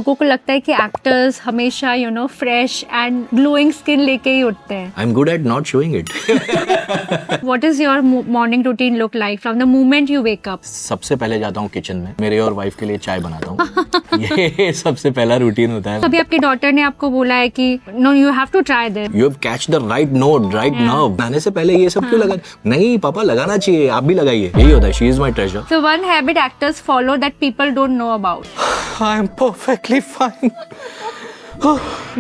लोगों को लगता है कि एक्टर्स हमेशा फ्रेश एंड ग्लोइंग स्किन लेके ही उठते हैं. I am good at not showing it. What is your morning routine look like from the moment you wake up? सबसे पहले जाता हूँ किचन में, मेरे और वाइफ के लिए चाय बनाता हूँ. ये सबसे पहला रूटीन होता है. कभी आपकी डॉटर ने आपको बोला है कि no you have to try this? You have catch the right note, right nerve. बनाने से पहले ये सब क्यों लगा? नहीं पापा, लगाना चाहिए, आप भी लगाइए. यही होता है. She is my treasure. So one habit actors follow that people don't know about. I am perfectly fine.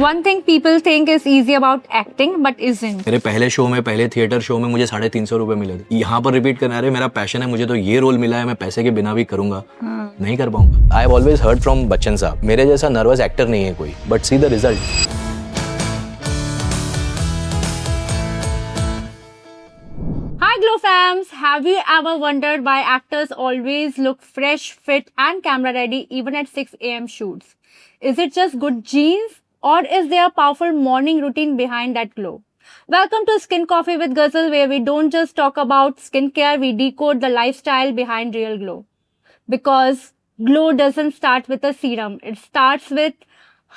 One thing people think is easy about acting but isn't. मेरे पहले शो में, पहले थिएटर शो में मुझे 350 रुपए मिले थे. यहाँ पर रिपीट करना, अरे मेरा पैशन है, मुझे तो ये रोल मिला है, मैं पैसे के बिना भी करूंगा. नहीं कर पाऊंगा. I have always heard from Bachchan साहब, मेरे जैसा नर्वस एक्टर नहीं है कोई, but see the result. Hi Glow fams, have you ever wondered why actors always look fresh, fit and camera ready even at 6 a.m. shoots? Is it just good genes or is there a powerful morning routine behind that glow? Welcome to Skin Coffee with Ghazal, where we don't just talk about skincare, we decode the lifestyle behind real glow. Because glow doesn't start with a serum, it starts with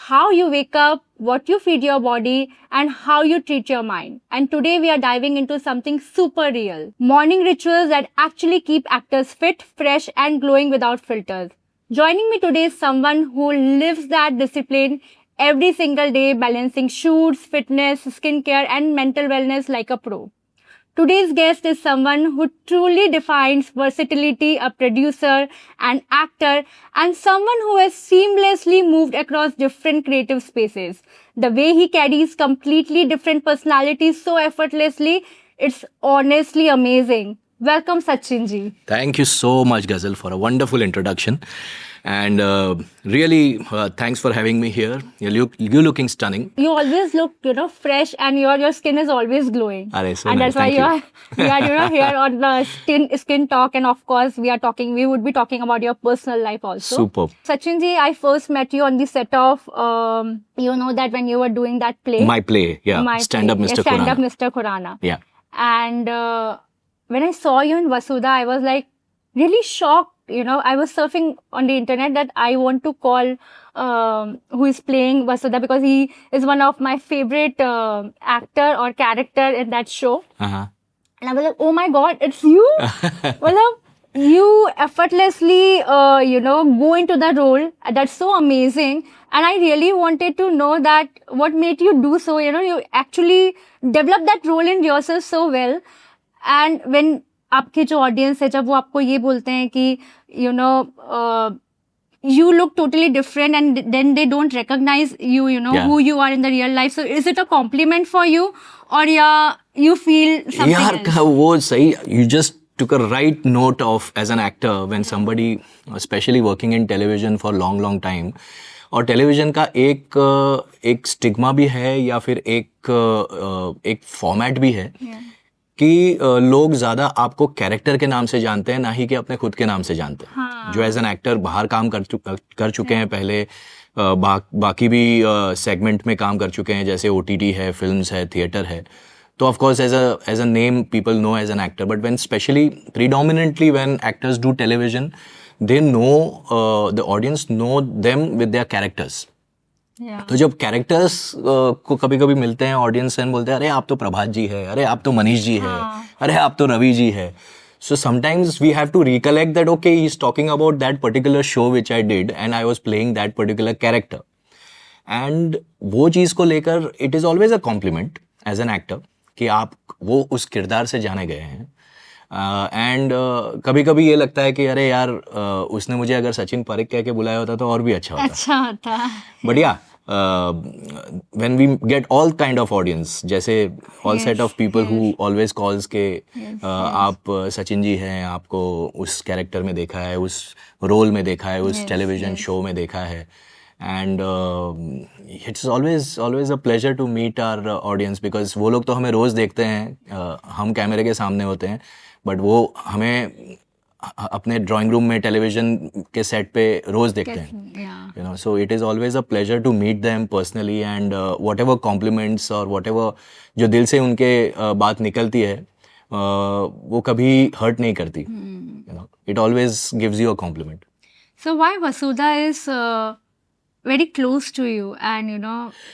how you wake up, what you feed your body, and how you treat your mind. And today we are diving into something super real. Morning rituals that actually keep actors fit, fresh, and glowing without filters. Joining me today is someone who lives that discipline every single day, balancing shoots, fitness, skincare, and mental wellness like a pro. Today's guest is someone who truly defines versatility, a producer, an actor, and someone who has seamlessly moved across different creative spaces. The way he carries completely different personalities so effortlessly, it's honestly amazing. Welcome, Sachin ji. Thank you so much, Ghazal, for a wonderful introduction. And really, thanks for having me here. You're looking stunning. You always look, fresh, and your skin is always glowing. Arey, so and nice. that's why Thank we are here on the skin talk, and of course we would be talking about your personal life also. Superb. Sachin ji, I first met you on the set of that when you were doing that play. My play, yeah. Stand Up Mr. Stand Khurana. Up Mr. Khurana. Yeah. And when I saw you in Vasudha, I was like really shocked. I was surfing on the internet that I want to call who is playing Vasudha because he is one of my favorite actor or character in that show. Uh-huh. And I was like, oh my God, it's you. Well, you effortlessly, go into the role. That's so amazing. And I really wanted to know that what made you do so. You actually developed that role in yourself so well. And when आपके जो audience है जब वो आपको ये बोलते हैं कि you look totally different and then they don't recognize you, Yeah. who you are in the real life. So is it a compliment for you or you feel something यार else? वो सही. You just took a right note of as an actor when somebody, especially working in television for long time. और television का एक stigma भी है या फिर एक फॉर्मेट भी है कि लोग ज्यादा आपको कैरेक्टर के नाम से जानते हैं ना ही कि अपने खुद के नाम से जानते हैं. हाँ. जो एज एन एक्टर बाहर काम कर चुके हैं पहले, बाकी भी सेगमेंट में काम कर चुके हैं, जैसे OTT है, फिल्म्स है, थिएटर है. तो of course as a name people know as an actor, but when specially predominantly when actors do television, they know the audience know them with their characters. तो जब कैरेक्टर्स को कभी कभी मिलते हैं ऑडियंस एंड बोलते हैं अरे आप तो प्रभात जी है, अरे आप तो मनीष जी है, अरे आप तो रवि जी है. So sometimes we have to recollect that okay he is talking about that particular show which I did and I was playing that particular character. And वो चीज़ को लेकर it is always a compliment as an actor कि आप वो उस किरदार से जाने गए हैं. एंड कभी कभी ये लगता है कि अरे यार उसने मुझे अगर सचिन पारिक कह के बुलाया होता तो और भी अच्छा होता. बट या when we get all kind of audience, जैसे all set of people who always calls के आप सचिन जी हैं, आपको उस कैरेक्टर में देखा है, उस रोल में देखा है, उस टेलीविजन शो में देखा है. And it's always a pleasure to meet our audience because वो लोग तो हमें रोज़ देखते हैं, हम कैमरे के सामने होते हैं, बट वो हमें अपने ड्राइंग रूम में टेलीविजन के सेट पे रोज देखते हैं. So it is always a pleasure to meet them personally and whatever compliments और वॉट एवर जो दिल से उनके बात निकलती है वो कभी हर्ट नहीं करती. It always gives you a compliment. So why Vasudha is very close to you and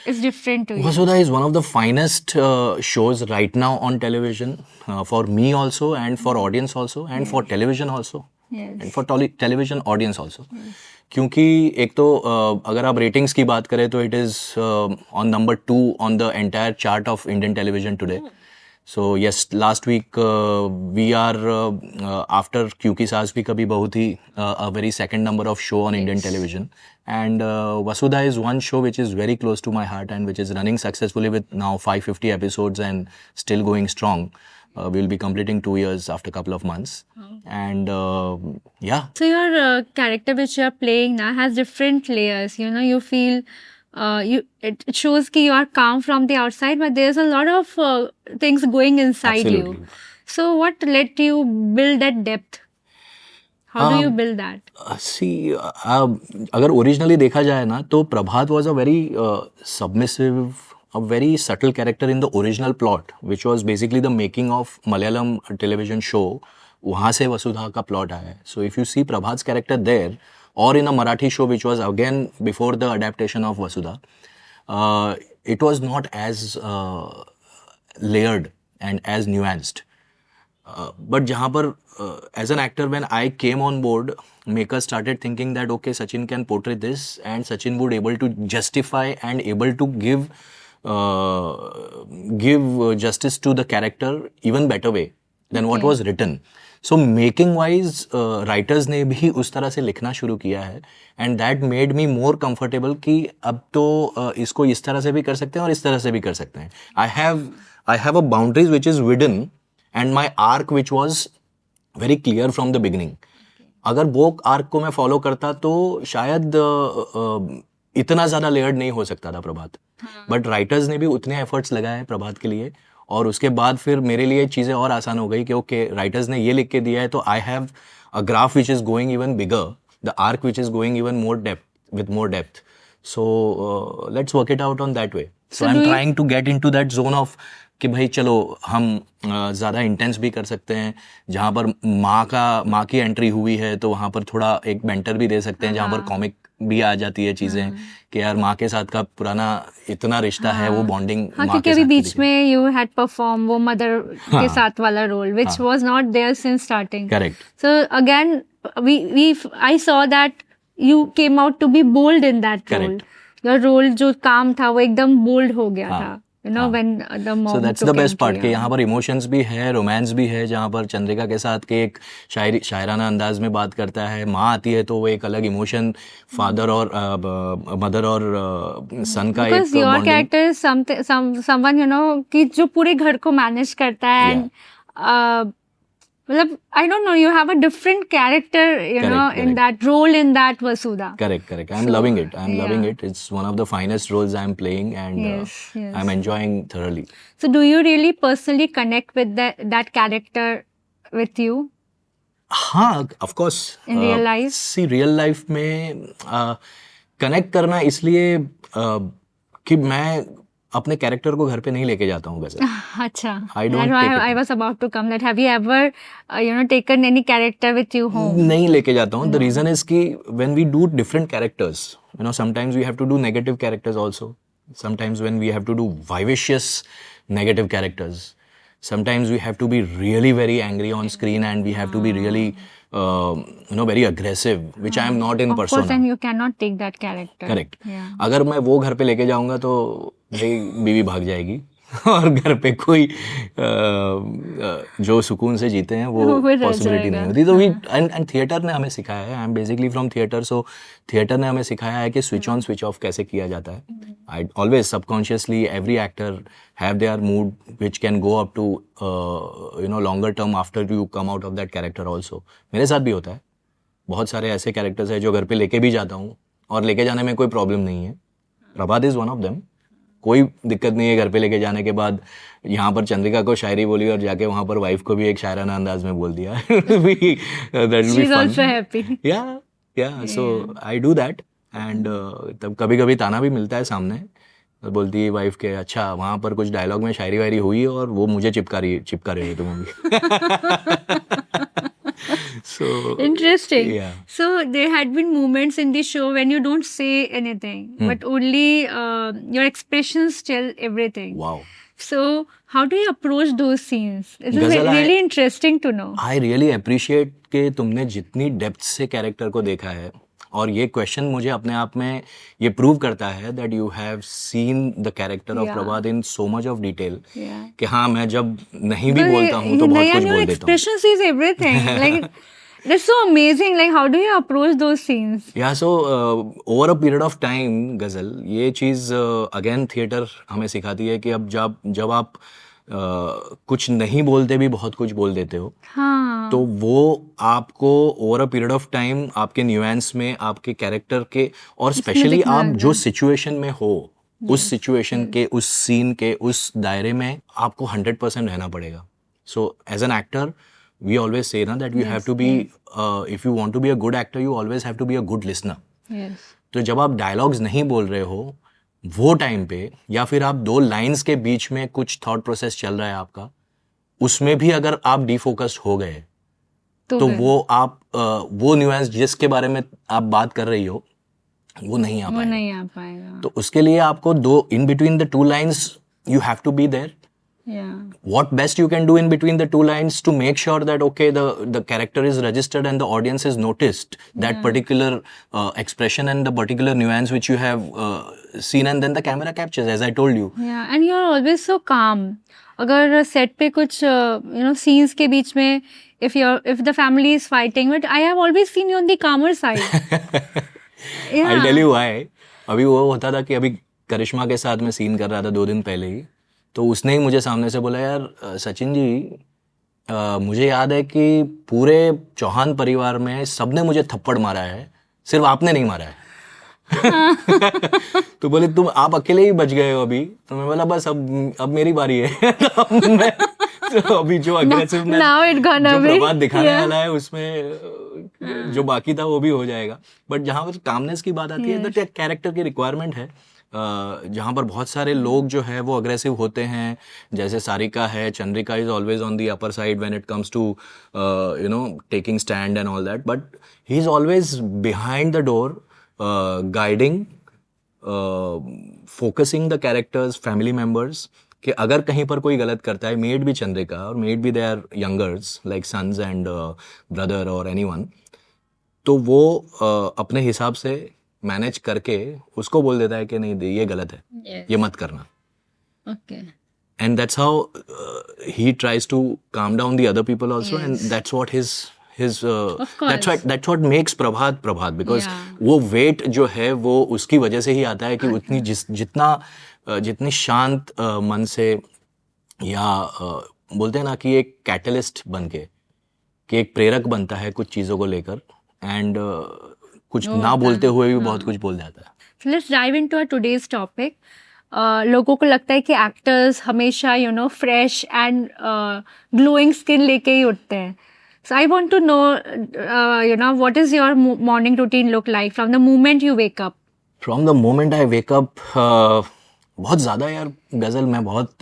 is different to you. Vasudha is one of the finest shows right now on television, for me also, and for audience also, and for television also, Yes. and for television audience also. क्योंकि एक तो अगर आप ratings की बात करें तो it is on number 2 on the entire chart of Indian television today. So yes, last week we are after क्योंकि सास भी कभी बहू थी, a very second number of show on Indian television, and Vasudha is one show which is very close to my heart and which is running successfully with now 550 episodes and still going strong. We will be completing 2 years after a couple of months, and yeah. So your character which you are playing now has different layers. You feel it shows that you are calm from the outside, but there's a lot of things going inside you. Absolutely. So what let you build that depth? How do you build that? See, अगर originally देखा जाए ना तो प्रभात was a very submissive, a very subtle character in the original plot, which was basically the making of Malayalam television show. वहाँ से वसुधा का plot आया है. So if you see Prabhat's character there, or in a Marathi show which was again before the adaptation of Vasudha, it was not as layered and as nuanced. But जहाँ पर as an actor, when I came on board, makers started thinking that okay, Sachin can portray this, and Sachin would able to justify and able to give justice to the character even better way than what was written. So making wise, writers ने भी उस तरह से लिखना शुरू किया है, and that made me more comfortable कि अब तो इसको इस तरह से भी कर सकते हैं और इस तरह से भी कर सकते हैं. I have a boundaries which is within, and my arc which was very clear from the beginning. अगर वो आर्क को मैं फॉलो करता तो शायद इतना ज़्यादा लेयर्ड नहीं हो सकता था प्रभात. बट राइटर्स ने भी उतने एफर्ट्स लगाए प्रभात के लिए, और उसके बाद फिर मेरे लिए चीज़ें और आसान हो गई कि ओके, राइटर्स ने ये लिख के दिया है तो I have a graph which is going even bigger, the arc which is going even more depth with more depth. So let's work it out on that way. So I'm trying to get into that zone of कि भाई चलो हम ज़्यादा intense भी कर सकते हैं, जहाँ पर माँ की एंट्री हुई है तो वहाँ पर थोड़ा एक बेंटर भी दे सकते हैं, जहाँ पर कॉमिक भी आ जाती है चीज़ें कि यार माँ के साथ का पुराना इतना रिश्ता है, वो बॉन्डिंग माँ क्योंकि के अभी साथ बीच में यू हैड परफॉर्म वो मदर के साथ वाला role which was not there since starting. Correct. So again, I saw that you came out to be bold in that role. Correct. Your role जो काम था वो एकदम bold हो गया था. When the mom So that's took the best entry, part कि यहाँ पर इमोशंस भी है, रोमांस भी है, जहाँ पर चंद्रिका के साथ के एक शायराना अंदाज में बात करता है, माँ आती है तो वो एक अलग इमोशन, फादर और मदर और सन का Because एक your bonding. character is someone कि जो पूरे घर को मैनेज करता है, and मतलब I don't know, you have a different character, in that role in that Vasudha. Correct. I'm loving it. Loving it. It's one of the finest roles I'm playing, and Yes. I'm enjoying thoroughly. So do you really personally connect with that character with you? हाँ, of course. In real life? See, real life में connect करना इसलिए कि मैं अपने character को घर पे नहीं लेके जाता हूँ वैसे. अच्छा. I don't take it. I was about to come that have you ever taken any character with you home? नहीं लेके जाता हूँ. The reason is कि when we do different characters, sometimes we have to do negative characters also. Sometimes when we have to do vivacious negative characters. Sometimes we have to be really very angry on screen, and we have to be really very aggressive, which I am not in Of persona. course, and you cannot take that character. Correct. Yeah. अगर मैं वो घर पे लेके जाऊंगा तो भाई बीवी भाग जाएगी और घर पे कोई जो सुकून से जीते हैं वो रह पॉसिबिलिटी नहीं जाएगा. होती. तो वी एंड थिएटर ने हमें सिखाया है, I am basically from theatre, so theatre ने हमें सिखाया है कि स्विच ऑन स्विच ऑफ कैसे किया जाता है. I always subconsciously every actor have their mood which can go up to longer term after you come out of that character also. मेरे साथ भी होता है. बहुत सारे ऐसे कैरेक्टर्स हैं जो घर पे लेके भी जाता हूँ और लेके जाने में कोई प्रॉब्लम नहीं है. प्रभात इज वन ऑफ देम. कोई दिक्कत नहीं है घर पे लेके जाने के बाद. यहाँ पर चंद्रिका को शायरी बोली और जाके वहाँ पर वाइफ को भी एक शायराना अंदाज में बोल दिया. She's also happy. या सो आई डू दैट. एंड तब कभी कभी ताना भी मिलता है सामने. बोलती है वाइफ के, अच्छा वहाँ पर कुछ डायलॉग में शायरी वायरी हुई और वो मुझे चिपका रही है तुम अभी. So Interesting. yeah. So there had been moments in the show when you don't say anything, but only your expressions tell everything. Wow. So how do you approach those scenes? It is Ghazal, really interesting to know. I really appreciate कि तुमने जितनी depth से character को देखा है, और ये question मुझे अपने आप में ये प्रूव करता है that you have seen the character of Yeah. Prabhat in so much of detail Yeah. कि हाँ, मैं जब नहीं भी बोलता हूँ तो बहुत कुछ your बोल देता हूँ. expressions is everything. Like that's so amazing. Like how do you approach those scenes? या so over a period of time गजल, ये चीज़ अगेन थिएटर हमें सिखाती है कि अब जब आप कुछ नहीं बोलते भी बहुत कुछ बोल देते हो, हाँ. तो वो आपको over a period of time आपके न्यूएंस में, आपके कैरेक्टर के, और स्पेशली आप जो सिचुएशन में हो, उस सिचुएशन के, उस सीन के, उस दायरे में आपको 100% रहना पड़ेगा. So as an actor we always say na that you have to be if you want to be a good actor you always have to be a good listener. Yes. तो जब आप डायलॉग्स नहीं बोल रहे हो वो time पे, या फिर आप दो लाइंस के बीच में कुछ थॉट प्रोसेस चल रहा है आपका, उसमें भी अगर आप डिफोकस्ड हो गए तो वो आप वो न्यूएंस जिसके बारे में आप बात कर रही हो वो नहीं आ पाएगा. तो उसके लिए आपको दो, in between the two lines you have to be there. Yeah. What best you can do in between the two lines to make sure that okay, the character is registered and the audience has noticed that particular expression and the particular nuance which you have seen, and then the camera captures, as I told you. Yeah, and you're always so calm. अगर set पे कुछ scenes के बीच में if the family is fighting, but I have always seen you on the calmer side. Yeah. I'll tell you why. अभी वो होता था कि अभी करिश्मा के साथ मैं सीन कर रहा था 2 दिन पहले ही, तो उसने ही मुझे सामने से बोला, यार सचिन जी, मुझे याद है कि पूरे चौहान परिवार में सबने मुझे थप्पड़ मारा है, सिर्फ आपने नहीं मारा है. तो बोले आप अकेले ही बच गए हो अभी. तो मैं बोला बस अब मेरी बारी है. तो अभी जो अग्रेसिवनेस जो प्रभात दिखाने वाला है उसमें जो बाकी था वो भी हो जाएगा. बट जहाँ पर कामनेस की बात आती है तो कैरेक्टर की रिक्वायरमेंट है. जहाँ पर बहुत सारे लोग जो है वो अग्रेसिव होते हैं, जैसे सारिका है, Chandrika is always on the upper side when it comes to taking stand and all that, but he is always behind the door, guiding, focusing the characters, family members, कि अगर कहीं पर कोई गलत करता है, मेड भी चंद्रिका और मेड भी they are youngers like sons and brother और एनीवन, तो वो अपने हिसाब से मैनेज करके उसको बोल देता है कि नहीं ये गलत है, Yes. ये मत करना. Okay. And that's how he tries to calm down the other people also, and that's what his Of course. that's what makes Prabhat because Yeah. वो weight जो है वो उसकी वजह से ही आता है कि उतनी जितनी शांत मन से, या बोलते हैं ना कि एक कैटलिस्ट बन के, कि एक प्रेरक बनता है कुछ चीज़ों को लेकर, एंड कुछ ना बोलते हुए भी बहुत कुछ बोल जाता है. So let's dive into our today's topic. लोगों को लगता है कि एक्टर्स हमेशा फ्रेश एंड ग्लोइंग स्किन लेके ही उठते हैं. So I want to know what is your morning routine look like from the moment you wake up? From the moment I wake up, बहुत ज़्यादा यार गज़ल, मैं बहुत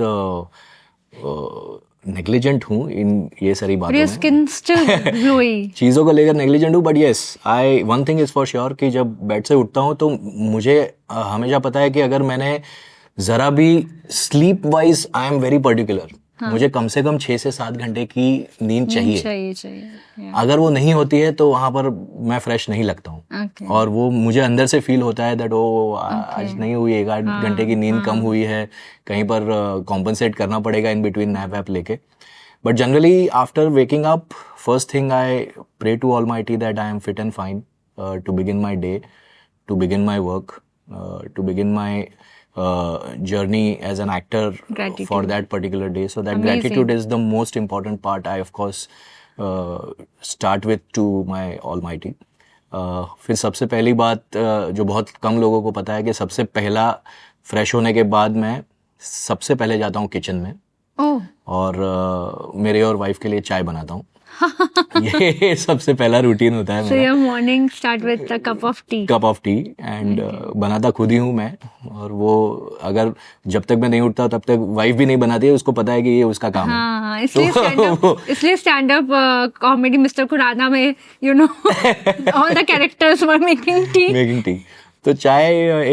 नेग्लिजेंट हूँ इन ये सारी बातों Your में. skin still glowy. चीज़ों को लेकर नेग्लिजेंट हूँ, but yes, one thing is for sure कि जब बेड से उठता हूँ तो मुझे हमेशा पता है कि अगर मैंने ज़रा भी sleep wise I am very particular, मुझे कम से कम 6 से 7 घंटे की नींद चाहिए. चाहिए. Yeah. अगर वो नहीं होती है तो वहाँ पर मैं फ्रेश नहीं लगता हूँ. Okay. और वो मुझे अंदर से फील होता है दैट आज नहीं हुई, 1-8 घंटे की नींद कम हुई है, कहीं पर कॉम्पनसेट करना पड़ेगा इन बिटवीन नैप वैप लेके. But generally after waking up, first thing I pray to almighty that I am fit and fine to begin my day, to begin my work, to begin my journey as an actor Gratitude. for that particular day. So that Amazing. gratitude is the most important part. I of course start with to my almighty. फिर सबसे पहली बात जो बहुत कम लोगों को पता है कि सबसे पहला फ्रेश होने के बाद मैं सबसे पहले जाता हूँ किचन में Oh. और मेरे और वाइफ के लिए चाय बनाता हूँ. ये सबसे पहला रूटीन होता है So मेरा. your morning start with a cup of tea. Cup of T and बनाता खुद ही हूँ मैं. और वो अगर जब तक मैं नहीं उठता तब तक वाइफ भी नहीं बनाती है, उसको पता है कि ये उसका काम है. हाँ, इसलिए stand up comedy mister Khurana में you know all the characters were making tea. Making tea. तो चाय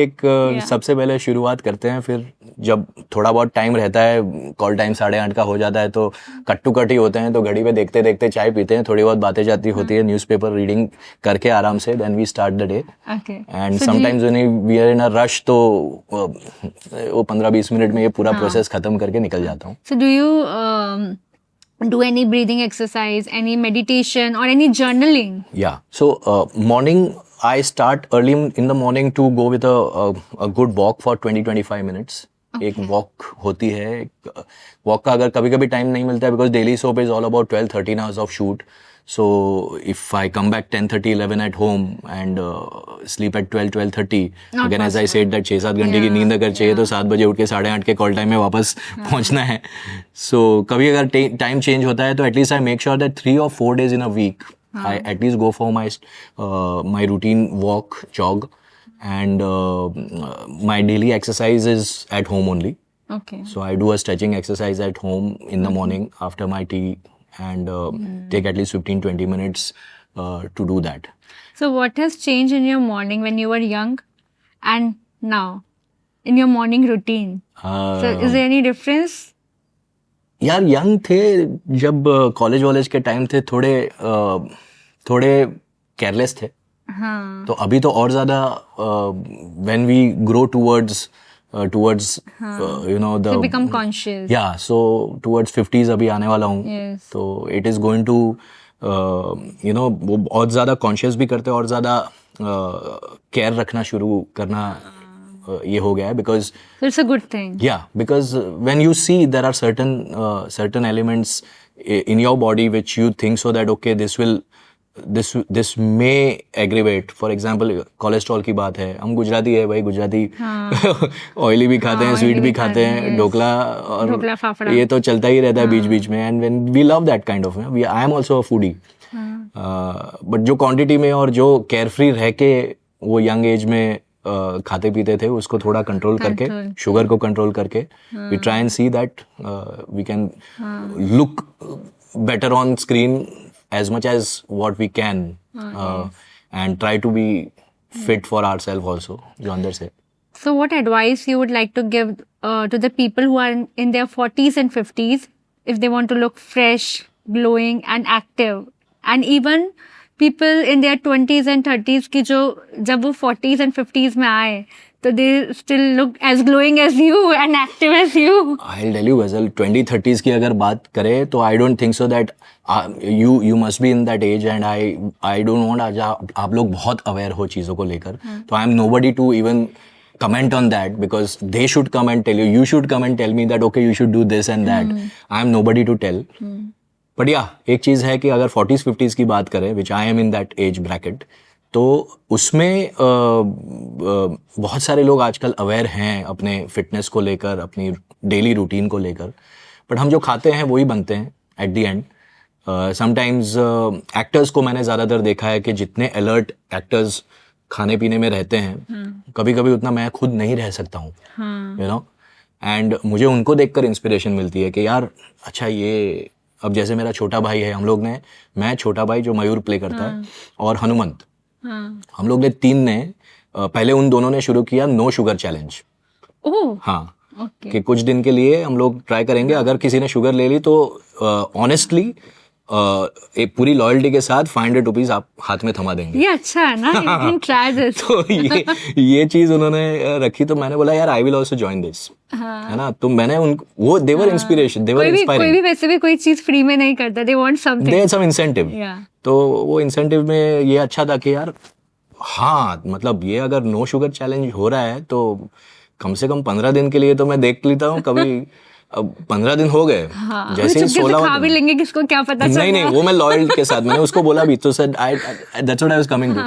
एक सबसे पहले शुरुआत करते हैं, फिर जब थोड़ा बहुत टाइम रहता है, कॉल टाइम 8:30 का हो जाता है तो कट टू कट ही होते हैं, तो घड़ी पे देखते देखते चाय पीते हैं, थोड़ी बहुत बातें जाती होती है, न्यूज़पेपर रीडिंग करके आराम से, then we start the day. Okay. And sometimes when we are in a rush तो वो 15-20 मिनट में ये पूरा प्रोसेस खत्म करके निकल जाता हूँ. So do you do any breathing exercise, any meditation or any journaling? Yeah. So morning, I start early in the morning to go with a good walk for 20-25 minutes. एक walk होती है. Walk का अगर कभी कभी time नहीं मिलता है, because daily soap is all about 12-13 hours of shoot. So if I come back 10:30-11 at home and sleep at 12-12:30, again as I said that 6-7 घंटे की नींद अगर चाहिए तो 7 बजे उठ के 8:30 के कॉल टाइम में वापस पहुंचना है. So कभी अगर टाइम चेंज होता है तो at least I make sure that 3 or 4 days in a week I at least go for my routine walk, jog, and my daily exercise is at home only. Okay. So I do a stretching exercise at home in the morning after my tea, and take at least 15-20 minutes to do that. So what has changed in your morning when you were young and now in your morning routine? So is there any difference? यार young थे जब college वॉलेज के time थे, थोड़े careless थे. हाँ. तो अभी तो और ज़्यादा when we grow towards you know the You become conscious. yeah, so towards 50s अभी आने वाला हूँ. Yes. तो it is going to you know वो बहुत ज़्यादा कॉन्शियस भी करते हैं और ज़्यादा केयर रखना शुरू करना ये हो गया है. Because So it's a good thing. yeah, because when you see there are certain elements in your body which you think so that okay this may aggravate. For example, cholesterol की बात है, हम गुजराती है भाई, गुजराती ऑयली भी खाते हैं, sweet भी खाते हैं, ढोकला और फाफड़ा ये तो चलता ही रहता है बीच बीच में. And when we love that kind of, I am also a foodie. But जो क्वांटिटी में और जो केयरफ्री रह के वो यंग एज में खाते पीते थे, उसको थोड़ा कंट्रोल करके, शुगर को कंट्रोल करके, we try and see that we can look better on screen as much as what we can, and try to be fit for ourselves also, जो अंदर से. So what advice you would like to give to the people who are in their 40s and 50s if they want to look fresh, glowing and active, and even people in their 20s and 30s की जो जब वो 40s and 50s में आए तो they still look as glowing as you and active as you. I'll tell you Ghazal, 20-30s की अगर बात करें तो I don't think so that you must be in that age, and I don't want आज आप लोग बहुत aware हो चीज़ों को लेकर. तो I am nobody to even comment on that, because they should come and tell you should come and tell me that okay you should do this and that. I am nobody to tell. But yeah, एक चीज़ है कि अगर 40s-50s की बात करें, which I am in that age bracket, तो उसमें बहुत सारे लोग आजकल अवेयर हैं अपने फिटनेस को लेकर, अपनी डेली रूटीन को लेकर. बट हम जो खाते हैं वही बनते हैं at the end. Sometimes actors को मैंने ज़्यादातर देखा है कि जितने अलर्ट एक्टर्स खाने पीने में रहते हैं, कभी कभी उतना मैं खुद नहीं रह सकता हूँ, यू नो. एंड मुझे उनको देखकर इंस्पिरेशन मिलती है कि यार अच्छा ये, अब जैसे मेरा छोटा भाई है, मैं छोटा भाई जो मयूर प्ले करता है, और हनुमंत, हम लोग ने 3 ने पहले उन दोनों ने शुरू किया नो शुगर चैलेंज. हाँ, कि कुछ दिन के लिए हम लोग ट्राई करेंगे, अगर किसी ने शुगर ले ली तो ऑनेस्टली एक पूरी लॉयल्टी के साथ 500 रुपीज आप हाथ में थमा देंगे. ये अच्छा है ना, you can try this. तो ये चीज उन्होंने रखी, तो मैंने बोला यार I will also join this, है ना. तो मैंने वो देवर इंस्पिरेशन, देवर इंस्पायरिंग. कोई भी वैसे भी कोई चीज फ्री में नहीं करता, they want something, they had some incentive. तो वो इंसेंटिव में ये अच्छा था कि यार हाँ, मतलब ये अगर नो शुगर चैलेंज हो रहा है तो कम से कम 15 दिन के लिए तो मैं देख लेता हूँ. कभी अब 15 दिन हो गए, जैसे ही 16 खा भी लेंगे, किसको क्या पता चला. नहीं, वो मैं लॉयल के साथ मैंने उसको बोला भी, तो sir that's what I was coming to,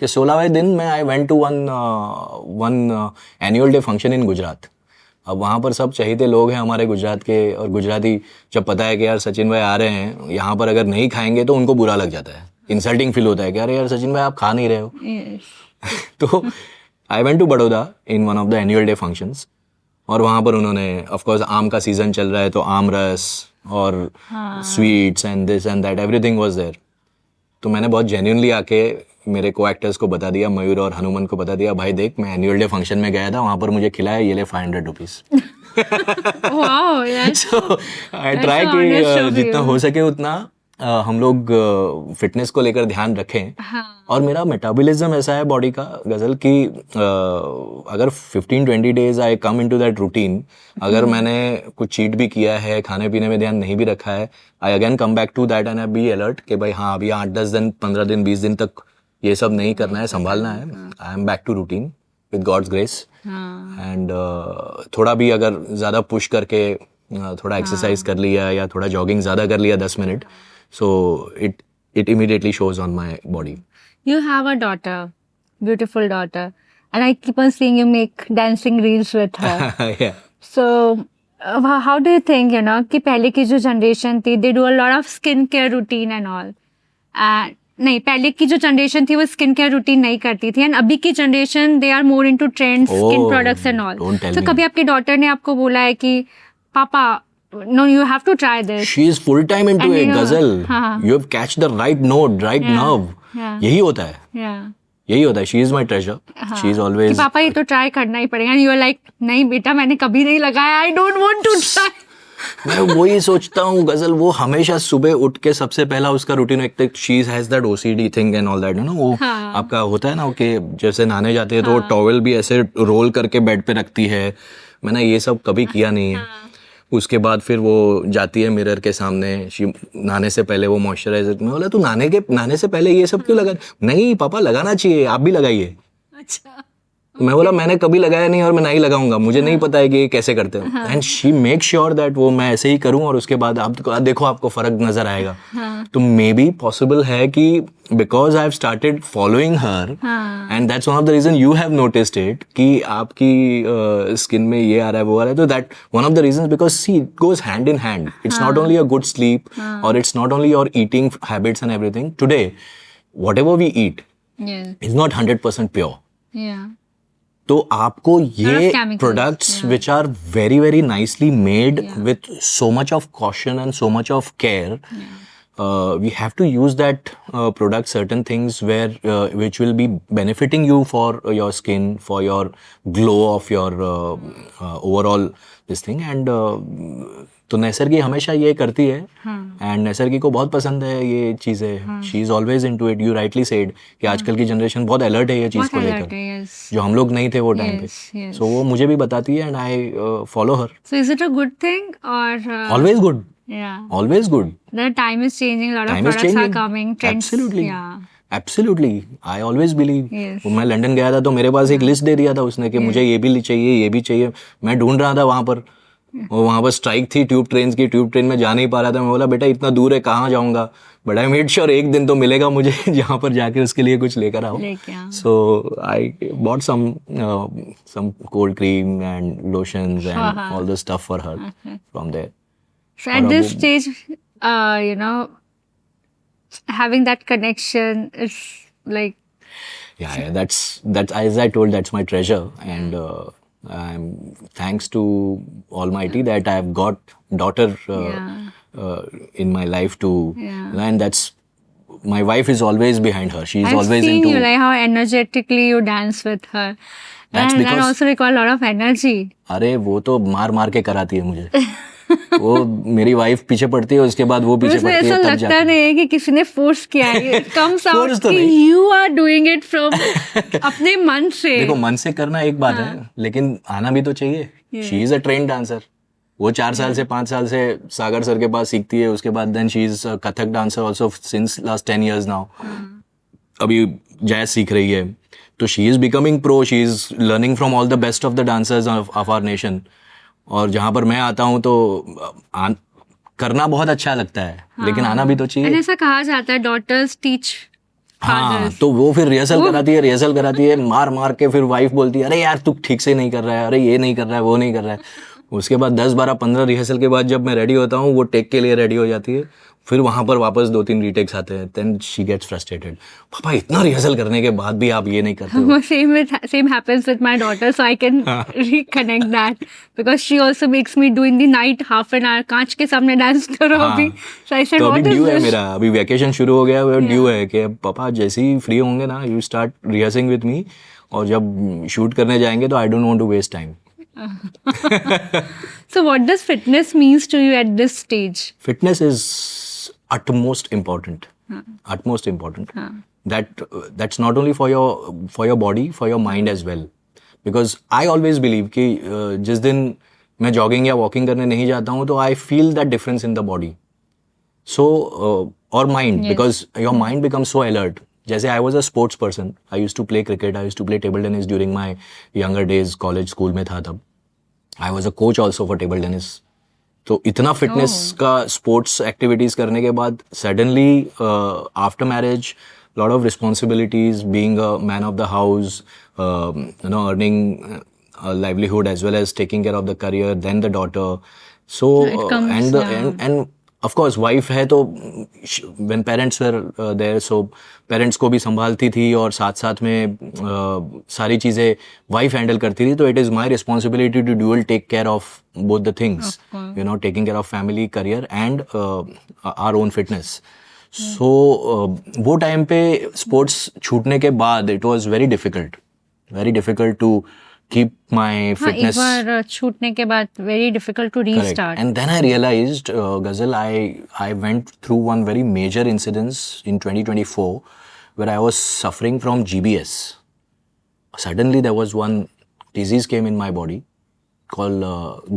कि 16वें दिन में I went to one annual day function in Gujarat. अब वहाँ पर सब चहेते लोग हैं हमारे गुजरात के, और गुजराती जब पता है कि यार सचिन भाई आ रहे हैं यहाँ पर, अगर नहीं खाएंगे तो उनको बुरा लग जाता है, इंसल्टिंग फील होता है कि अरे यार सचिन भाई आप खा नहीं रहे हो। तो I went to Baroda in one of the annual day functions, और वहाँ पर उन्होंने ऑफ कोर्स आम का सीजन चल रहा है तो आम रस और sweets and this and that everything was there. तो मैंने बहुत जेन्युइनली आके मेरे को एक्टर्स को बता दिया, मयूर और हनुमान को बता दिया, भाई देख मैं एनुअल डे फंक्शन में गया था, वहाँ पर मुझे खिलाया, ये ले 500 rupees. Wow, yes. So I try That's honest कि of जितना you. हो सके उतना हम लोग फिटनेस को लेकर ध्यान रखें। हाँ. और मेरा मेटाबॉलिज्म ऐसा है बॉडी का गजल कि अगर 15-20 days I come into that routine, अगर मैंने कुछ चीट भी किया है, खाने पीने में ध्यान नहीं भी रखा है, I again come back to that and I be alert कि भाई हाँ अभी 8-10 दिन 15 दिन 20 दिन तक ये सब नहीं करना है, संभालना है। I am back to routine with god's grace. And थोड़ा भी अगर ज़्यादा पुश करके थोड़ा एक्सरसाइज कर लिया या थोड़ा जॉगिंग ज़्यादा कर लिया 10 minute, so it immediately shows on my body. You have a daughter, beautiful daughter, and I keep on seeing you make dancing reels with her. Yeah. So, how do you think, कि पहले की जो generation थी, they do a lot of skin care routine and all. नहीं, पहले की जो generation थी वो स्किन केयर रूटीन नहीं करती थी, एंड अभी की generation they are more into trends, skin products and all. don't tell तो me. कभी आपके डॉटर ने आपको बोला है कि पापा no, you have to try this? She is full time into And it, you know, Ghazal. हाँ. You have catch the right note, right nerve. Yeah. यही होता है, Yeah. यही होता है. She is my treasure. She is कि always. पापा ये तो ट्राई करना ही पड़ेगा, एंड यू आर लाइक नहीं बेटा मैंने कभी नहीं लगाया, I don't want to try. मैं वही सोचता हूँ गजल, वो हमेशा सुबह उठ के सबसे पहला उसका रूटीन, एक तक she has that OCD thing and all that, ना वो आपका होता है ना कि जैसे नहाने जाते हैं तो वो टॉवेल भी ऐसे रोल करके बेड पे रखती है। मैंने ये सब कभी किया नहीं है। उसके बाद फिर वो जाती है मिरर के सामने, नहाने से पहले वो मॉइस्चराइजर, मैं बोला तू नहाने से पहले ये सब क्यों लगा? नहीं पापा लगाना चाहिए, आप भी लगाइए। अच्छा। मैं बोला मैंने कभी लगाया नहीं और मैं नहीं लगाऊंगा, मुझे नहीं पता है कि ये कैसे करते हैं। And she make sure that वो मैं ऐसे ही करूं और उसके बाद आप देखो आपको फर्क नजर आएगा। तो मे बी पॉसिबल है कि because I have started following her and that's one of the reason you have noticed it कि आपकी स्किन में ये आ रहा है वो आ रहा है। तो that one of the reason because see it goes hand in hand. It's not only a good sleep और it's not only your eating habits and everything. Today whatever we eat is not 100% pure. तो आपको ये products which are very very nicely made with so much of caution and so much of care, we have to use that product, certain things where which will be benefiting you for your skin, for your glow of your overall this thing. And तो नैसर्गी हमेशा ये करती है and नैसर्गी को बहुत पसंद है ये चीज़ें। She is always into it. You rightly said कि आजकल की जनरेशन बहुत अलर्ट है ये चीज़ को लेकर, जो हम लोग नहीं थे वो टाइम पे। सो वो मुझे भी बताती है and I follow her. So is it a good thing और always good? Yeah. Always good. The time is changing. A lot of products are coming. Trends. Absolutely. Yeah. Absolutely. I always believe. Yes. मैं London गया था तो मेरे पास एक list दे दिया था उसने कि मुझे ये भी चाहिए, ये भी चाहिए। मैं ढूंढ रहा था वहाँ पर, और वहाँ पर स्ट्राइक थी ट्यूब ट्रेन की, ट्यूब ट्रेन में जा नहीं पा रहा था। मैं बोला बेटा इतना दूर है कहाँ जाऊँगा, बट आई मेड श्योर एक दिन तो मिलेगा मुझे जहाँ पर जाके उसके लिए कुछ लेकर आओ। So I bought some cold cream and lotions and all the stuff for her from there. So at this stage, having that connection is like. Yeah, that's as I told, that's my treasure, and I'm thanks to Almighty that I've got daughter in my life too, and that's my wife is always behind her. She's always into. I've seen you like how energetically you dance with her. That's and because that also require a lot of energy. अरे वो तो मार के कराती है मुझे। वो मेरी वाइफ पीछे पड़ती है, उसके बाद वो पीछे पड़ती है, ऐसा तब लगता नहीं है कि किसी ने फोर्स किया है। कम्स आउट कि you are doing it from अपने मन से। देखो मन से करना एक बात है, लेकिन आना भी तो चाहिए। She is a train dancer. वो 4 साल से 5 साल से सागर सर के पास सीखती है, उसके बाद then she is Kathak dancer also since last 10 years now. अभी जैज सीख रही है, तो she is becoming pro, she is learning from all the best of the dancers of our nation. और जहाँ पर मैं आता हूँ तो करना बहुत अच्छा लगता है, लेकिन आना भी तो चाहिए। ऐसा कहा जाता है डॉटर्स टीच हाँ, fathers. तो वो फिर रिहर्सल कराती है, मार मार के फिर वाइफ बोलती है अरे यार तू ठीक से नहीं कर रहा है, अरे ये नहीं कर रहा है, वो नहीं कर रहा है। उसके बाद 10 12 15 रिहर्सल के बाद जब मैं रेडी होता हूँ, वो टेक के लिए रेडी हो जाती है, फिर वहां पर वापस 2 3 रीटेक्स आते हैं, देन शी गेट्स फ्रस्ट्रेटेड, पापा इतना रिहर्सल करने के बाद भी आप ये नहीं करते हो। Same happens with my daughter, so I can reconnect that because she also makes me do in the night half an hour. कांच के सामने डांस करो हाँ। अभी. So I said, तो अभी what is ड्यू है this? मेरा, अभी वैकेशन शुरू हो गया है, ड्यू है कि अब पापा जैसे ही फ्री होंगे ना, you start rehearsing with me, और जब शूट करने जाएंगे तो I don't want to waste time. So what does fitness means to you at this stage? Fitness is utmost important. Utmost important. That's not only for your body, for your mind as well. Because I always believe कि जिस दिन मैं jogging या walking करने नहीं जाता हूँ, तो I feel that difference in the body. So or mind, Yes. because your mind becomes so alert. जैसे I was a sports person. I used to play cricket. I used to play table tennis during my younger days. College, school में था तब. I was a coach also for table tennis. तो इतना fitness का sports activities करने के बाद suddenly after marriage lot of responsibilities, being a man of the house, you know, earning livelihood as well as taking care of the career, then the daughter. So It comes, and of course wife है तो when parents were there, so parents को भी संभालती थी और साथ साथ में सारी चीज़ें वाइफ हैंडल करती थी, तो it is my responsibility to dual take care of both the things, you know, taking care of family, career and our own fitness. So वो टाइम पे स्पोर्ट्स छूटने के बाद it was very difficult to keep my हाँ, fitness. एक बार छूटने के बाद very difficult to Correct. restart. And then I realized, Ghazal, I went through one very major incident in 2024 where I was suffering from GBS. Suddenly there was one disease came in my body called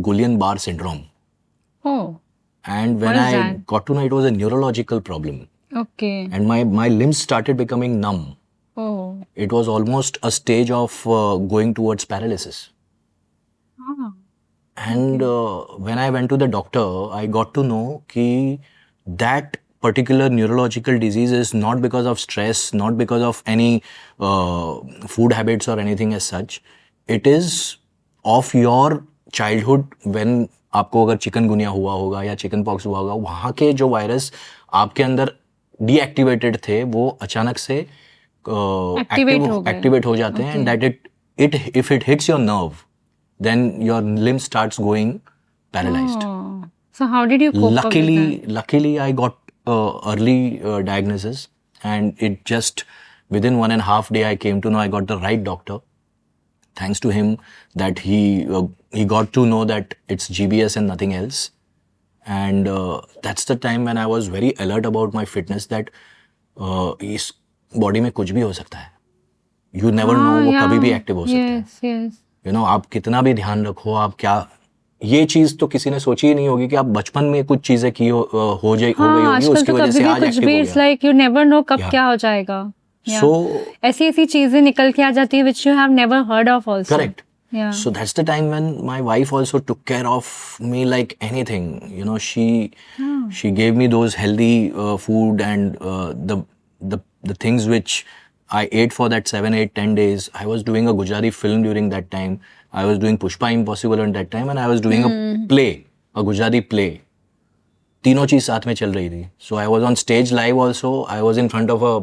Guillain-Barré syndrome. Oh, And when What is I that? got to know it was a neurological problem. okay. And my limbs started becoming numb. Oh. It was almost a stage of going towards paralysis. Ah. And when I went to the doctor, I got to know कि that particular neurological disease is not because of stress, not because of any food habits or anything as such. It is of your childhood when आपको अगर chikungunya हुआ होगा या chicken pox हुआ होगा, वहाँ के जो वायरस आपके अंदर डीएक्टिवेटेड थे वो अचानक से एक्टिवेट हो जाते हैं, and that it if it hits your nerve, then your limb starts going paralyzed. Oh. So how did you cope up with that? Luckily I got early diagnosis, and it just within 1.5 days I came to know I got the right doctor. Thanks to him that he got to know that it's GBS and nothing else. And that's the time when I was very alert about my fitness, that इस body में कुछ भी हो सकता है. You never know, वो कभी भी एक्टिव हो सकता है. Yes, yes. You know, आप कितना भी ध्यान रखो, आप क्या, ये चीज तो किसी ने सोची ही नहीं होगी कि आप बचपन में कुछ चीजें की हो गई होगी, आजकल उसकी तो वजह कभी से भी आज कुछ एक्टिव भी, हो इट्स गया. लाइक यू नेवर नो कब Yeah. क्या हो जाएगा. Yeah. So ऐसी चीजें निकल के आ जाती है which you have never heard of also. correct. Yeah. So that's the time when my wife also took care of me like anything. You know, she gave me those healthy food and the things which I ate for that 7, 8, 10 days. I was doing a Gujarati film during that time. I was doing Pushpa Impossible at that time, and I was doing a Gujarati play. तीनों चीज साथ में चल रही थी. So I was on stage live also. I was in front of a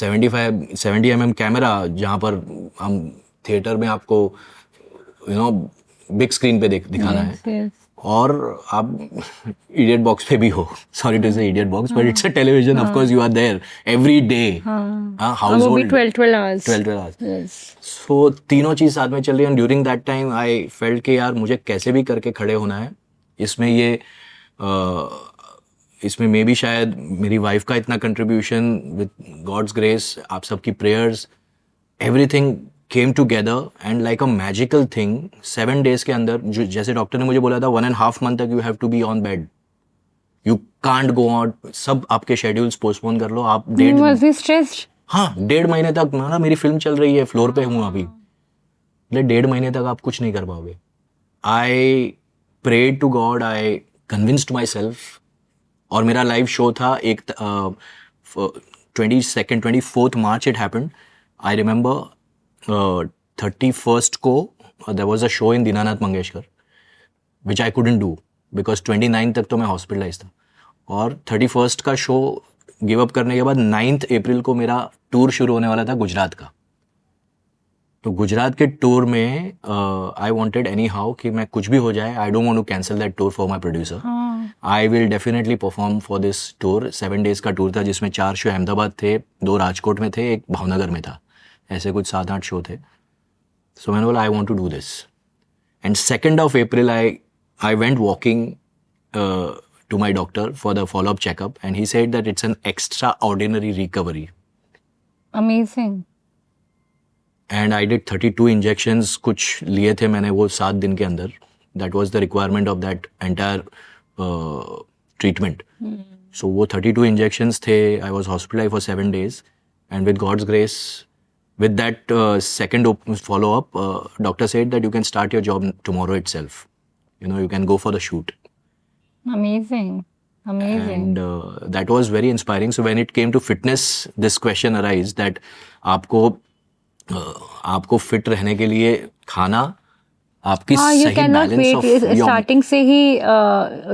70 mm camera, जहाँ पर हम थिएटर में आपको बिग स्क्रीन पे दिखाना है. Yes. और आप इडियट बॉक्स पे भी हो. Sorry to say idiot box, but it's a television. Of course you are there every day. House वो भी hold 12 hours. 12 hours. Yes. So तीनों चीज साथ में चल रही है. During that time I felt कि यार मुझे कैसे भी करके खड़े होना है. इसमें मे भी शायद मेरी वाइफ का इतना कंट्रीब्यूशन, विद गॉड्स ग्रेस, आप सबकी prayers, everything came together and like a magical thing, 7 days के अंदर, जैसे डॉक्टर ने मुझे बोला था 1.5 month तक you have to be on bed, you can't go out, सब आपके शेड्यूल्स पोस्टपोन कर लो. आप Was he stressed? हाँ, 1.5 महीने तक ना मेरी फिल्म चल रही है, फ्लोर पे हूँ अभी, 1.5 महीने तक आप कुछ नहीं कर पाओगे. I prayed to god, I convinced myself. और मेरा लाइव शो था एक 22nd 24th March it happened. I remember 31st को there was a show in Dinanath Mangeshkar which I couldn't do because 29 तक तो मैं हॉस्पिटलाइज था, और 31st का शो गिव अप करने के बाद 9th अप्रैल को मेरा टूर शुरू होने वाला था गुजरात का. तो गुजरात के टूर में आई वांटेड एनी हाउ कि मैं कुछ भी हो जाए, आई don't want to cancel that tour for my producer. I will definitely perform for this tour. 7 days का टूर था जिसमें 4 शो अहमदाबाद थे, 2 राजकोट में थे, एक भावनगर में था. ऐसे कुछ 7-8 शो थे. सो मैंने बोला I want to do this. And 2nd of April आई वेंट वॉकिंग to my doctor for the follow-up checkup, and he said that it's an extraordinary recovery. Amazing. And I did 32 injections, कुछ लिए थे मैंने वो 7 दिन के अंदर. That was the requirement of that entire treatment. So वो 32 injections थे. I was hospitalized for 7 days, and with God's grace, with that second follow-up, doctor said that you can start your job tomorrow itself. You know, you can go for the shoot. Amazing. And that was very inspiring. So when it came to fitness, this question arose that आपको fit रहने के लिए खाना, आपकी सही balance of starting से ही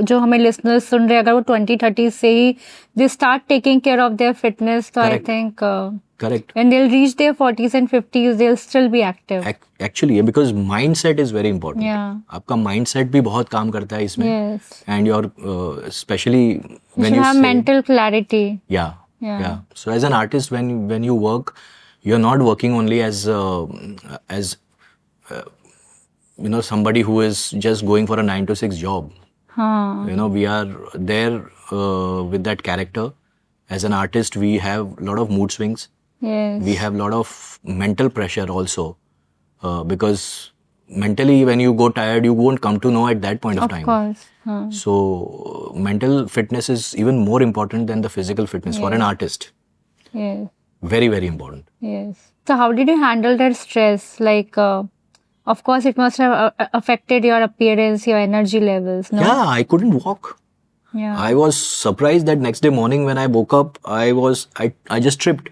जो हमें लिसनर्स सुन रहे हैं, अगर वो 20-30 से ही they start taking care of their fitness, तो I think correct when they will reach their 40s and 50s they will still be active. Actually because mindset is very important. आपका माइंडसेट भी बहुत काम करता है इसमें. And your specially when you have mental clarity. Yeah. So as an artist, when you work, you're not working only as somebody who is just going for a 9 to 6 job. You know, we are there with that character. As an artist, we have a lot of mood swings. Yes. We have a lot of mental pressure also, because mentally when you go tired, you won't come to know at that point of time. Of course. So mental fitness is even more important than the physical fitness for an artist. Yes. Very, very important. Yes. So how did you handle that stress? Like, of course, it must have affected your appearance, your energy levels, no? Yeah, I couldn't walk. Yeah. I was surprised that next day morning when I woke up, I just tripped.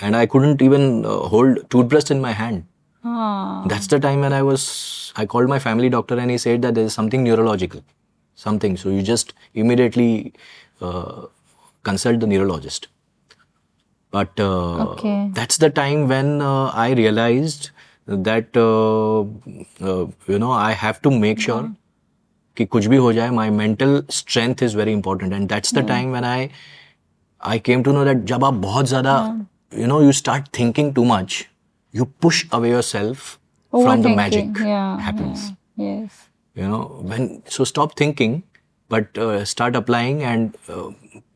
And I couldn't even hold toothbrush in my hand. That's the time when I called my family doctor, and he said that there is something neurological. Something. So you just immediately consult the neurologist. But that's the time when I realized that I have to make sure कि कुछ भी हो जाए, my mental strength is very important. And that's the time when I came to know that जब आप बहुत ज़्यादा you start thinking too much, you push away yourself from the magic happens. Yes. So stop thinking, but start applying and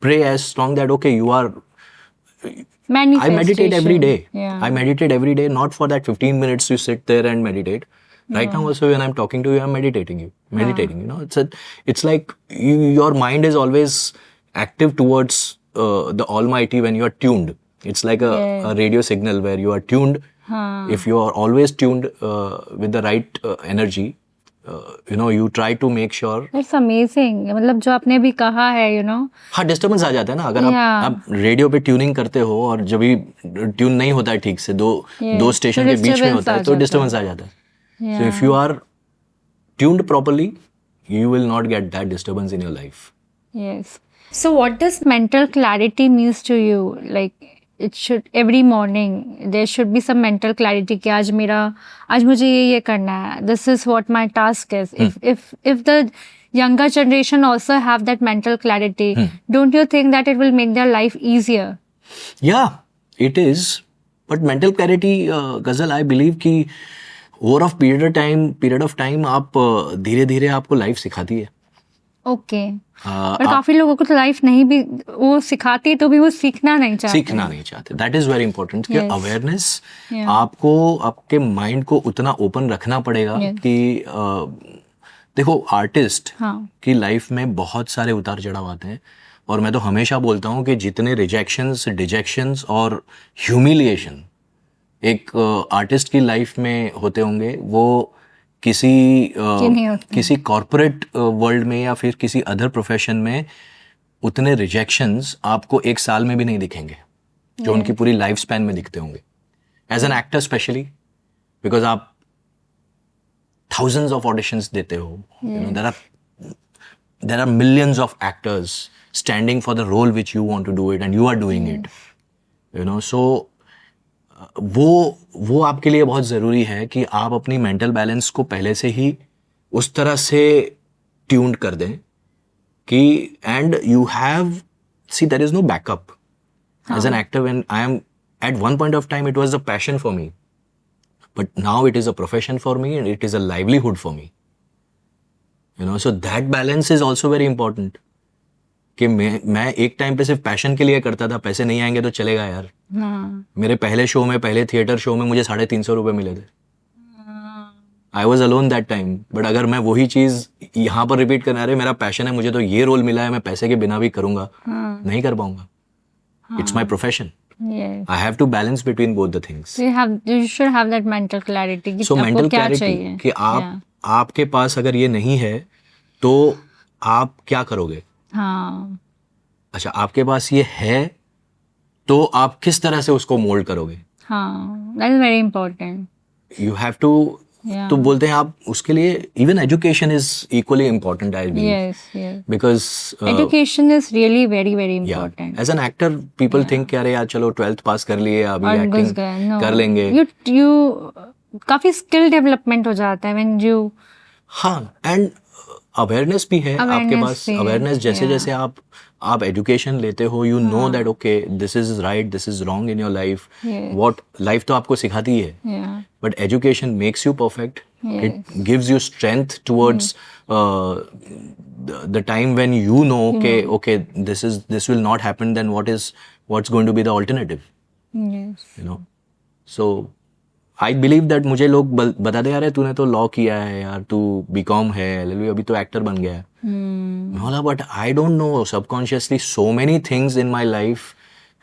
pray as strong that okay, you are. I meditate every day. I meditate every day, not for that 15 minutes you sit there and meditate. Right now also when I'm talking to you, I'm meditating. It's like your mind is always active towards the Almighty when you are tuned. It's like a radio signal where you are tuned. If you are always tuned with the right energy, you try to make sure. That's amazing. मतलब जो आपने भी कहा है, हाँ, disturbance आ जाता है ना. अगर आप रेडियो पे ट्यूनिंग करते हो और जब भी ट्यून नहीं होता है ठीक से, दो स्टेशन के बीच में होता है, तो डिस्टर्बेंस आ जाता है. So if you are tuned properly, you will not get that disturbance in your life. Yes. So what does mental clarity means to you? Like, it should every morning there should be some mental clarity कि आज मुझे ये करना है. This is what my task is. If the younger generation also have that mental clarity, don't you think that it will make their life easier? Yeah, it is. But mental clarity, Ghazal, I believe कि over of period of time आप धीरे-धीरे आपको life सिखाती है. Okay. पर काफी लोगों को तो लाइफ नहीं भी वो सिखाती है, तो भी वो सीखना नहीं चाहते. दैट इज वेरी इंपॉर्टेंट कि अवेयरनेस आपको आपके माइंड को उतना ओपन रखना पड़ेगा कि देखो, आर्टिस्ट की लाइफ में बहुत सारे उतार चढ़ाव आते हैं. और मैं तो हमेशा बोलता हूँ कि जितने रिजेक्शंस, डिजेक्शंस और ह्यूमिलिएशन एक आर्टिस्ट की लाइफ में होते होंगे, वो किसी कॉर्पोरेट वर्ल्ड में या फिर किसी अदर प्रोफेशन में उतने रिजेक्शंस आपको 1 साल में भी नहीं दिखेंगे. जो उनकी पूरी लाइफ स्पैन में दिखते होंगे, as an actor specially, because आप thousands of auditions देते हो, you know, there are millions of actors standing for the role which you want to do it and you are doing it, you know, so वो आपके लिए बहुत ज़रूरी है कि आप अपनी मेंटल बैलेंस को पहले से ही उस तरह से ट्यून्ड कर दें कि and you have see there is no backup as an actor. When I am at one point of time it was a passion for me, but now it is a profession for me and it is a livelihood for me, you know, so that balance is also very important. कि मैं एक time पे सिर्फ passion के लिए करता था, पैसे नहीं आएंगे तो चलेगा यार. मेरे पहले शो में, पहले थिएटर शो में मुझे 350 रुपए मिले थे. I was alone that time. But अगर मैं वही चीज यहाँ पर रिपीट करना, अरे मेरा पैशन है, मुझे तो ये रोल मिला है, मैं पैसे के बिना भी करूंगा, नहीं कर पाऊंगा. It's my profession. Yes. I have to balance between both the things. So you should have that mental clarity कि So आपको mental क्या clarity चाहिए. कि आपके पास अगर ये नहीं है तो आप क्या करोगे. हाँ. अच्छा, आपके पास ये है तो आप किस तरह से उसको मोल्ड करोगे. हाँ, that is very important. You have to. Yeah. तो बोलते हैं आप उसके लिए even education is equally important, I believe. Yes, yes. Because Education is really very very important. as an actor people think कि अरे यार चलो 12th पास कर लिए, अभी और घुस एक्टिंग गए. No. कर लेंगे. You काफी स्किल डेवलपमेंट हो जाता है when you. हाँ, एंड अवेयरनेस भी है आपके पास. अवेयरनेस जैसे जैसे आप एजुकेशन लेते हो, you know that okay this is right, this is wrong in your life. What life तो आपको सिखाती है, Yeah. But education makes you perfect. It gives you strength towards the time when you know के okay this will not happen, then what's going to be the alternative, Yes. You know. So I believe that मुझे लोग बताते यार तूने तो law किया है यार, तू बीकॉम है, LLB, अभी तो एक्टर बन गया है. मैं बोला but I don't know, subconsciously so many things in my life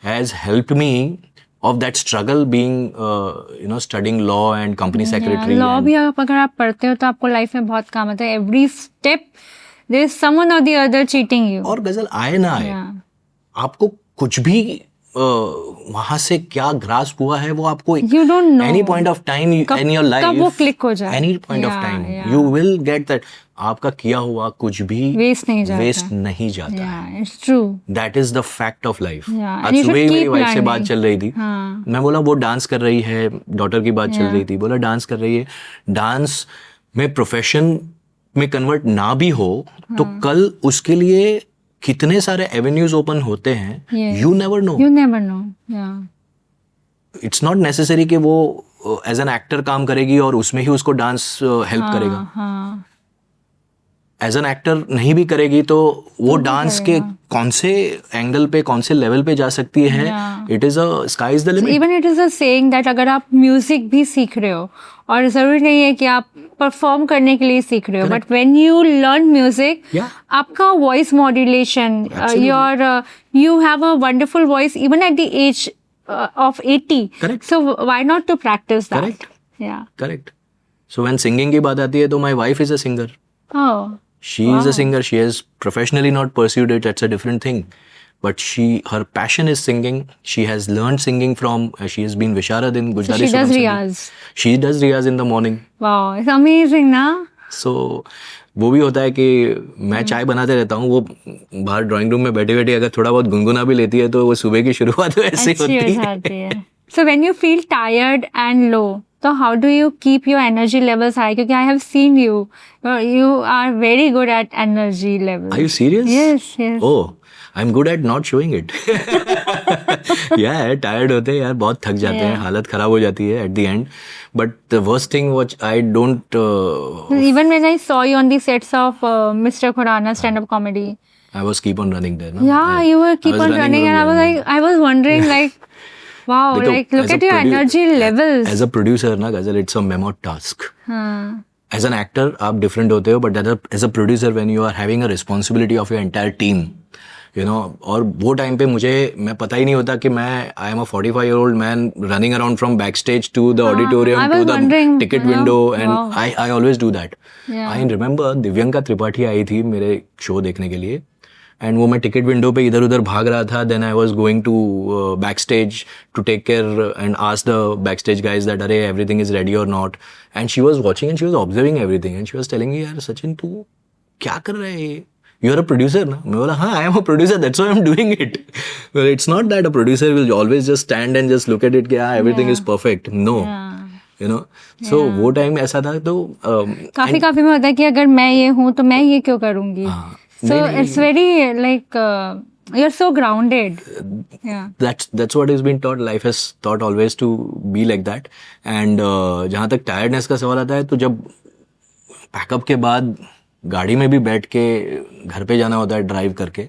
has helped me of that struggle being studying law and company secretary. Law भी अगर आप पढ़ते हो तो आपको लाइफ में बहुत काम आता है. Every step there is someone और द अदर चीटिंग यू. और गजल आए ना आए, आपको कुछ भी वहां से क्या ग्रास्प हुआ है वो आपको You don't know. any point of time in your life, कब वो क्लिक हो जाए. any point of time you will get that आपका किया हुआ कुछ भी वेस्ट नहीं जाता. वेस्ट नहीं जाता है. Yeah, it's true. That is the fact of life. Yeah, आज and you सुबह ही should मेरी keep वाइफ से learning. बात चल रही थी. हाँ. मैं बोला वो डांस कर रही है, डॉटर की बात चल रही थी, बोला डांस कर रही है. डांस में प्रोफेशन में कन्वर्ट ना भी हो तो कल उसके लिए कितने सारे एवेन्यूज ओपन होते हैं. Yes. You never know. You never know. Yeah. It's not necessary कि वो एज एन एक्टर काम करेगी और उसमें ही उसको डांस हेल्प करेगा. हाँ. एज एन एक्टर नहीं भी करेगी तो वो डांस के कौन से एंगल पे, कौन से लेवल पे जा सकती है. It is a sky is the limit. Even it is a saying that अगर आप म्यूजिक भी सीख रहे हो, और जरूरी नहीं है कि आप परफॉर्म करने के लिए सीख रहे हो, but when you learn music, आपका voice modulation, your you have a wonderful voice even at the age of 80. Correct. So why not to practice that? Correct. Yeah. Correct. So when singing की बात आती है तो my wife is a singer. Oh. She is a singer. She has professionally not pursued it. That's a different thing. But her passion is singing. She has learned singing from. She has been Visharad in Gujdari. So she does Suram riyaz. She does riyaz in the morning. Wow, it's amazing, na? So वो भी होता है कि मैं चाय बनाते रहता हूँ, वो बाहर ड्राइंग रूम में बैठे बैठे अगर थोड़ा बहुत गुनगुना भी लेती है तो वो सुबह की शुरुआत ऐसे अच्छी होती हो जाती है. So when you feel tired and low, so how do you keep your energy levels high? क्योंकि I have seen you. You are very good at energy levels. Are you serious? Yes, yes. Oh, I'm good at not showing it. Yeah, tired होते हैं यार, बहुत थक जाते हैं, हालत खराब हो जाती है at the end. But the worst thing which I don't. Even when I saw you on the sets of Mr. Khurana stand-up comedy. I was keep on running there. No? Yeah, you were keep on running, and I was wondering like, wow, देखो, like look as a at your energy levels. As a producer ना गजल, it's a mammoth task. हाँ. As an actor आप different होते हो, but as a producer when you are having a responsibility of your entire team, you know, और वो time पे मैं पता ही नहीं होता कि मैं I am a 45-year-old man running around from backstage to the auditorium to the ticket window, and I always do that. I remember Divyanka Tripathi आई थी मेरे शो देखने के लिए, एंड वो मैं टिकट विंडो पे इधर उधर भाग रहा था. Then I was going to back stage to take care and ask the back stage guys that अरे एवरीथिंग इज रेडी और not. And she was watching and she was observing everything and she was telling me यार सचिन तू क्या कर रहा है, you are a producer ना. मैं बोला हाँ I am a producer, that's why I am doing it. It's not that a producer will always just stand and just look at it कि हाँ everything is perfect. No, you know. So वो time ऐसा था. तो काफी में होता है कि अगर मैं ये हूँ तो मैं ये क्यों करूंगी. So it's very like you're so grounded. Yeah. That's what has been taught. Life has taught always to be like that. And जहाँ तक टायर्डनेस का सवाल आता है तो जब पैकअप के बाद गाड़ी में भी बैठ के घर पे जाना होता है ड्राइव करके,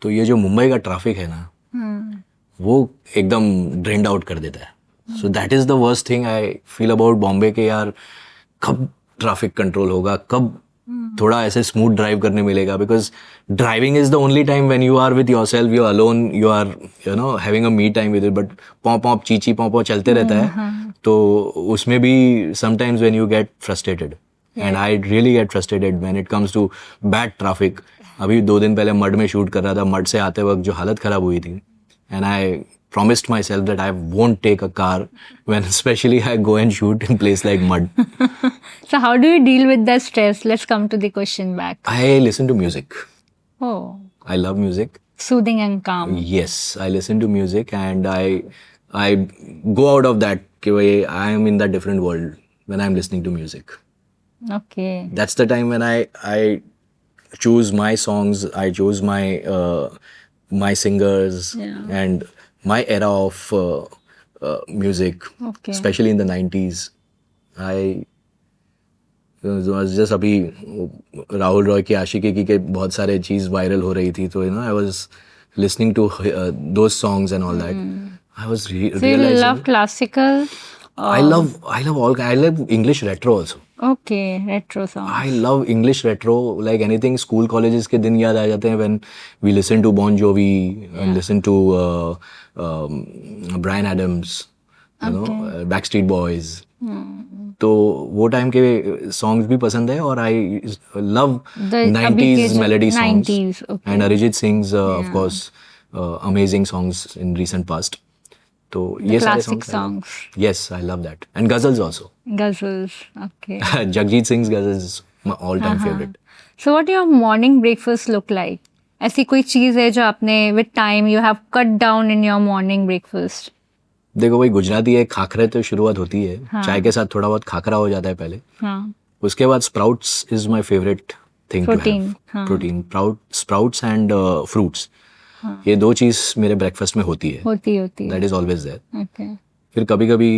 तो ये जो मुंबई का ट्रैफिक है ना वो एकदम ड्रेन्ड आउट कर देता है. So that is the worst thing I feel about Bombay के यार कब ट्रैफिक कंट्रोल होगा, कब थोड़ा ऐसे स्मूथ ड्राइव करने मिलेगा. Because driving is the only time when you are with yourself, you are alone, you are you know having a me time with it. But pop चीची पॉप चलते रहता है. तो उसमें भी sometimes when you get frustrated and I really get frustrated when it comes to bad traffic. अभी 2 दिन पहले मड में शूट कर रहा था. मड से आते वक्त जो हालत खराब हुई थी, and I promised myself that I won't take a car when especially I go and shoot in place like mud. So how do you deal with that stress? Let's come to the question back. I listen to music. Oh. I love music. Soothing and calm. Yes, I listen to music and I go out of that way. I am in that different world when I'm listening to music. Okay. That's the time when I choose my songs. I choose my singers and my era of music, especially in the 90s. I was just अभी राहुल रॉय की आशिकी की के बहुत सारे चीज़ viral हो रही थी, तो you know I was listening to those songs and all that. I was realizing. So you love classical? I love all. I love English retro also. Okay, retro songs. I love English retro like anything. School colleges के दिन याद आ जाते हैं when we listen to Bon Jovi and listen to Bryan Adams, you know, Backstreet Boys. तो वो time के songs भी पसंद है. और I love 90s melody songs. 90s, okay. And Arijit Singh's of course amazing songs in recent past. तो ये सारे songs. Yes, I love that. And ghazals also. Ghazals, okay. Jagjit Singh's ghazals is my all-time favorite. So what your morning breakfast look like? ऐसी कोई चीज़ है जो आपने with time you have cut down in your morning breakfast? देखो भाई गुजराती है, खाखरे तो शुरुआत होती है. चाय के साथ थोड़ा बहुत खाखरा हो जाता है पहले. उसके बाद sprouts is my favourite thing to have. Protein, sprouts and fruits. ये 2 चीज मेरे ब्रेकफास्ट में होती है. That is always there. फिर कभी कभी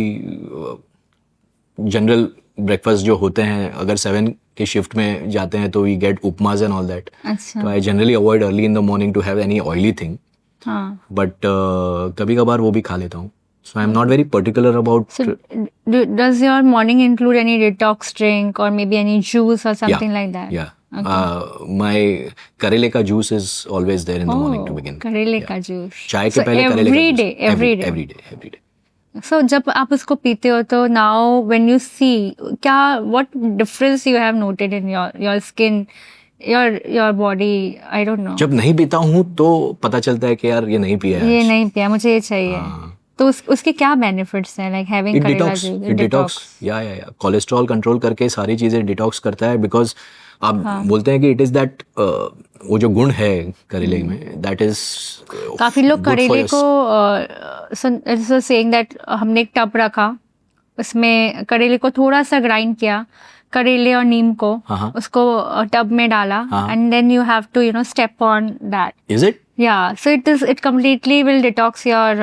जनरल ब्रेकफास्ट जो होते हैं, अगर 7 के शिफ्ट में जाते हैं तो we get upmas and all that. तो I generally avoid early in the morning to have any oily thing. But कभी कभार वो भी खा लेता हूँ. So I'm not very particular about. So does your morning include any detox drink or maybe any juice or something like that? Yeah. Okay. My karele ka juice is always there in the morning to begin. Karele ka juice. चाय के पहले karele ka juice. Every day. So जब आप उसको पीते हो तो now when you see क्या what difference you have noted in your skin, your body, I don't know. जब नहीं पीता हूँ तो पता चलता है कि यार ये नहीं पिया है. ये नहीं पिया, मुझे ये चाहिए. तो उसके क्या बेनिफिट्स हैं like having करेला juice? It detox. या कोलेस्ट्रॉल कंट्रोल करके सारी चीजें डिटॉक्स करता है. बिकॉज आप बोलते हैं कि इट इज दैट वो जो गुण है करेले में, दैट इज काफी लोग करेले को सेइंग दैट हमने एक टब रखा, उसमें करेले को थोड़ा सा ग्राइंड किया, करेले और नीम को उसको टब में डाला, and then you have to step on that. Is it? Yeah, so it completely will detox your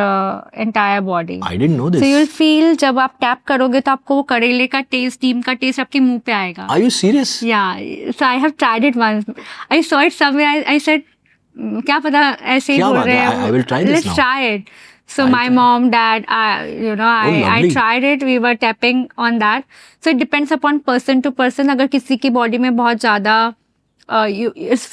entire body. I didn't know this. So you'll feel जब आप टैप करोगे तो आपको वो करेले का टेस्ट, नीम का टेस्ट आपके मुंह पे आएगा. Are you serious? Yeah, so I have tried it once. I saw it somewhere. I said क्या पता ऐसे ही बोल रहे हैं. I will try this Let's now. try it. So my mom, dad, I tried it. We were tapping on that. So it depends upon person to person. अगर किसी की body में बहुत ज़्यादा it's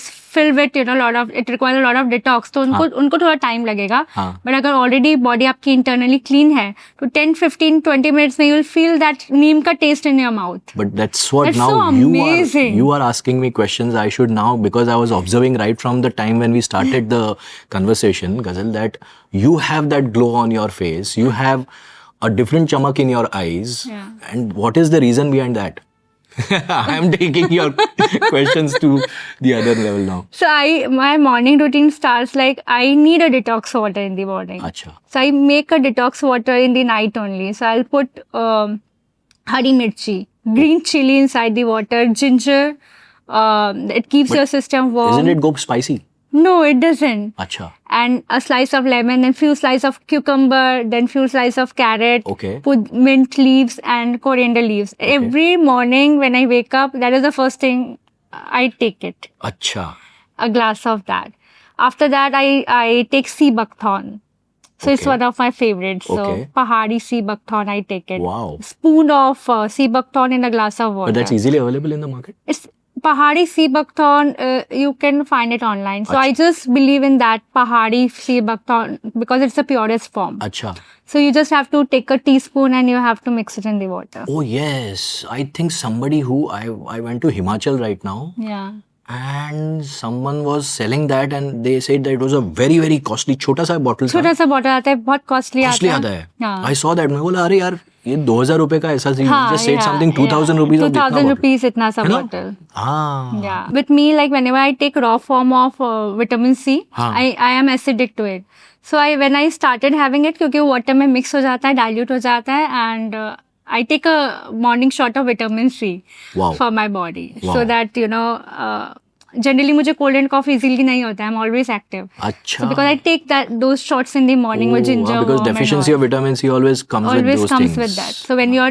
filled with lot of, it requires a lot of detox, तो उनको थोड़ा time लगेगा. बट अगर ऑलरेडी बॉडी आपकी इंटरनली क्लीन है तो 10-15-20 मिनट्स में you will feel that neem का taste in your mouth. But that's what That's now so amazing. you are asking me questions. I should now, because I was observing right from the time when we started the conversation, Ghazal, that you have that glow on your face. You have a different chamak in your eyes. Yeah. And what is the reason behind that? I am taking your questions to the other level now. So my morning routine starts like I need a detox water in the morning. Acha. So I make a detox water in the night only. So I'll put hari mirchi, green chili inside the water, ginger. It keeps your system warm. Isn't it go spicy? No, it doesn't. Acha. And a slice of lemon, then few slices of cucumber, then few slices of carrot. Okay. Put mint leaves and coriander leaves. Every morning when I wake up, that is the first thing I take it. Acha. A glass of that. After that, I take sea buckthorn. So it's Okay. one of my favorites. So Okay. Pahari sea buckthorn, I take it. Wow. Spoon of sea buckthorn in a glass of water. But that's easily available in the market? It's Pahari sea buckthorn. You can find it online. So I just believe in that Pahari sea buckthorn because it's the purest form. Acha. So you just have to take a teaspoon and you have to mix it in the water. Oh yes. I think somebody who I went to Himachal right now. Yeah. And someone was selling that and they said that it was a very very costly छोटा सा bottle था. छोटा सा bottle आता है, बहुत costly Costly आता आता है. है. हाँ. I saw that. मैं बोला अरे यार ये 2000 रुपए का ऐसा चीज. हाँ, Just said yeah, something 2000 rupees of 2000 rupees इतना सा है ना? bottle. हाँ. Yeah. With me, like whenever I take raw form of vitamin C, हाँ. I am acidic to it. So when I started having it, क्योंकि water में mix हो जाता है, dilute हो जाता है, and I take a morning shot of vitamin C Wow. for my body, Wow. so that generally मुझे cold and cough easily नहीं होता है. I'm always active. अच्छा. So because I take those shots in the morning with ginger, because warm and deficiency all. of vitamin C always comes with Always those comes things. with that. So when your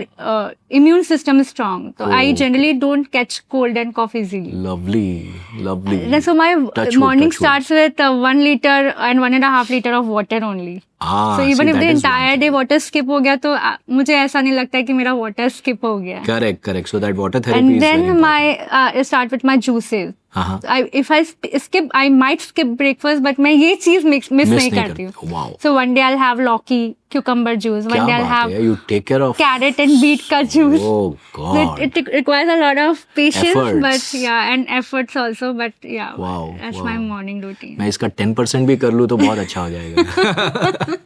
immune system is strong, so I generally don't catch cold and cough easily. Lovely, lovely. And so my Touch wood, morning touch wood. starts with 1 liter and 1.5 liter of water only. Ah, So even see, if that the is one entire thing. day water skip हो गया तो मुझे ऐसा नहीं लगता है कि मेरा water skip हो गया. Correct, correct. So that water therapy And is very then important. I start with my juices. हाँ. If I skip, I might skip breakfast, but मैं ये चीज miss नहीं करती हूँ. Wow. So one day I'll have Loki cucumber juice. One क्या day I'll बात have है? You take care of. carrot and beet ka juice. Oh God. It requires a lot of patience, Efforts. but yeah, and efforts also. But yeah, Wow, that's wow. my morning routine. मैं इसका 10% भी कर लूँ तो बहुत अच्छा हो जाएगा.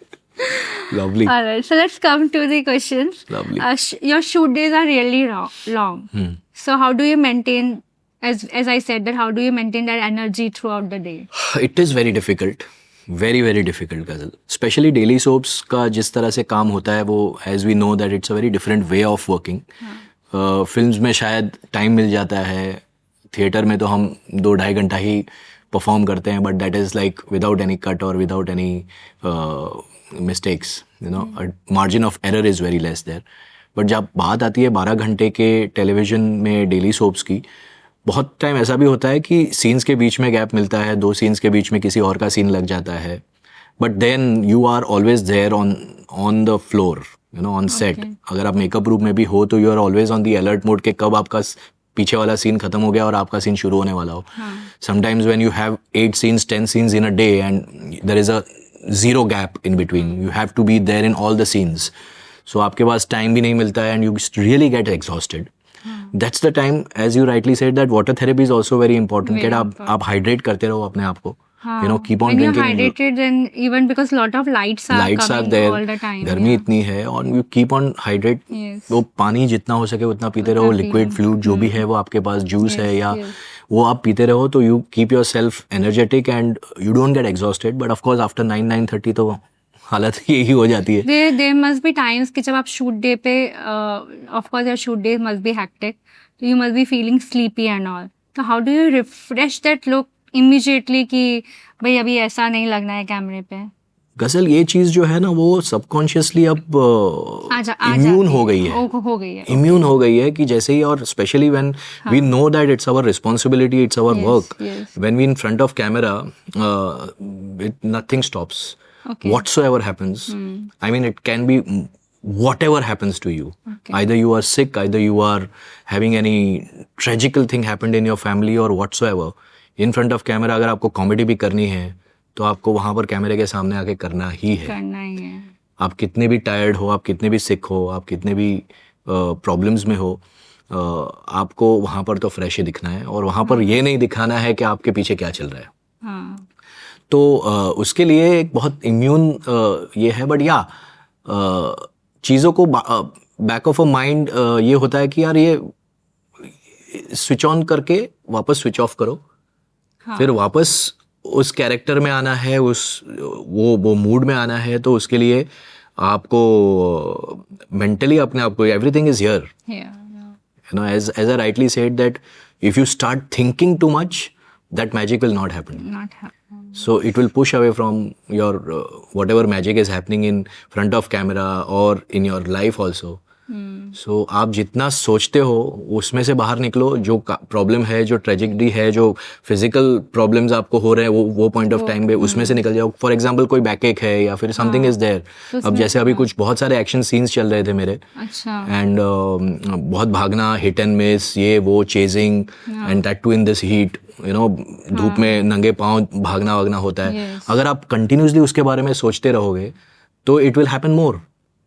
Lovely. All right, so let's come to the questions. Lovely. Your shoot days are really long. So how do you maintain, as I said, that how do you maintain that energy throughout the day? It is very difficult. Very very difficult, Ghazal. Especially daily soaps का जिस तरह से काम होता है वो, as we know that it's a very different way of working. Films में शायद टाइम मिल जाता है, थिएटर में तो हम 2-2.5 घंटा ही परफॉर्म करते हैं, but that is like without any cut और without any mistakes, you know, margin of error is very less there. But जब बात आती है 12 घंटे के टेलीविज़न में डेली सोप्स की, बहुत टाइम ऐसा भी होता है कि सीन्स के बीच में गैप मिलता है, 2 सीन्स के बीच में किसी और का सीन लग जाता है, but then you are always there on the floor, you know, on set. अगर आप मेकअप रूम में भी हो तो you are always on the alert mode के कब आपका पीछे वाला सीन खत्म हो गया और आपका सीन शुरू होने वाला हो. Sometimes when you have 8 scenes 10 scenes in a day and there is a zero gap in between, you have to be there in all the scenes, so आपके पास टाइम भी नहीं मिलता है and you really get exhausted. That's the time, as you rightly said, that water therapy is also very important. कि आप hydrate करते रहो अपने आप को, you know, keep on when drinking. you're hydrated, then even because lot of lights are coming there, all the time. गर्मी इतनी है और you keep on hydrate. Yes. वो पानी जितना हो सके उतना पीते रहो, लिक्विड फ्लूइड जो भी है वो आपके पास, जूस है या वो आप पीते रहो, तो you keep your self energetic and you don't get exhausted. But of course after 9-9:30 तो हालत यही हो जाती है. There must be times कि जब आप शूट डे पे, of course your shoot day must be hectic, so you must be feeling sleepy and all. So how do you refresh that look immediately कि भाई अभी ऐसा नहीं लगना है कैमरे पे? गजल ये चीज जो है ना वो सबकॉन्शियसली अब इम्यून हो गई है. हो गई है. इम्यून हो गई है कि जैसे ही, और specially when we know that it's our responsibility, it's our work, when we in front of camera, nothing stops. Whatsoever happens, I mean, it can be whatever happens to you. Okay. Either you are sick, either you are having any tragical thing happened in your family or whatsoever. In front of camera अगर आपको comedy भी करनी है तो आपको वहाँ पर कैमरे के सामने आके करना ही है. करना ही है. आप कितने भी टायर्ड हो, आप कितने भी सिक हो, आप कितने भी प्रॉब्लम्स में हो, आपको वहाँ पर तो फ्रेश ही दिखना है और वहाँ पर ये नहीं दिखाना है कि आपके पीछे क्या चल रहा है. हाँ. तो उसके लिए एक बहुत इम्यून ये है. बट या चीज़ों को बैक ऑफ अ माइंड ये होता है कि यार ये स्विच ऑन करके वापस स्विच ऑफ करो. हाँ. फिर वापस उस कैरेक्टर में आना है, उस वो मूड में आना है. तो उसके लिए आपको मेंटली अपने आप को everything is here. You know, as I rightly said that if you start thinking too much, that magic will not happen. Not happen. So it will push away from your whatever magic is happening in front of camera or in your life also. So आप जितना सोचते हो उसमें से बाहर निकलो. जो problem है, जो ट्रेजेडी है, जो फिजिकल प्रॉब्लम्स आपको हो रहे हैं वो पॉइंट ऑफ टाइम पे उसमें से निकल जाओ. फॉर एग्जांपल कोई बैक एक है या फिर समथिंग इज देयर. अब जैसे अभी कुछ बहुत सारे एक्शन सीन्स चल रहे थे मेरे. अच्छा. एंड बहुत भागना, हिट एंड मिस, ये वो chasing and that too in this heat. You know, धूप में नंगे पाँव भागना होता है. अगर आप कंटिन्यूसली उसके बारे में सोचते रहोगे तो इट विल हैपन मोर.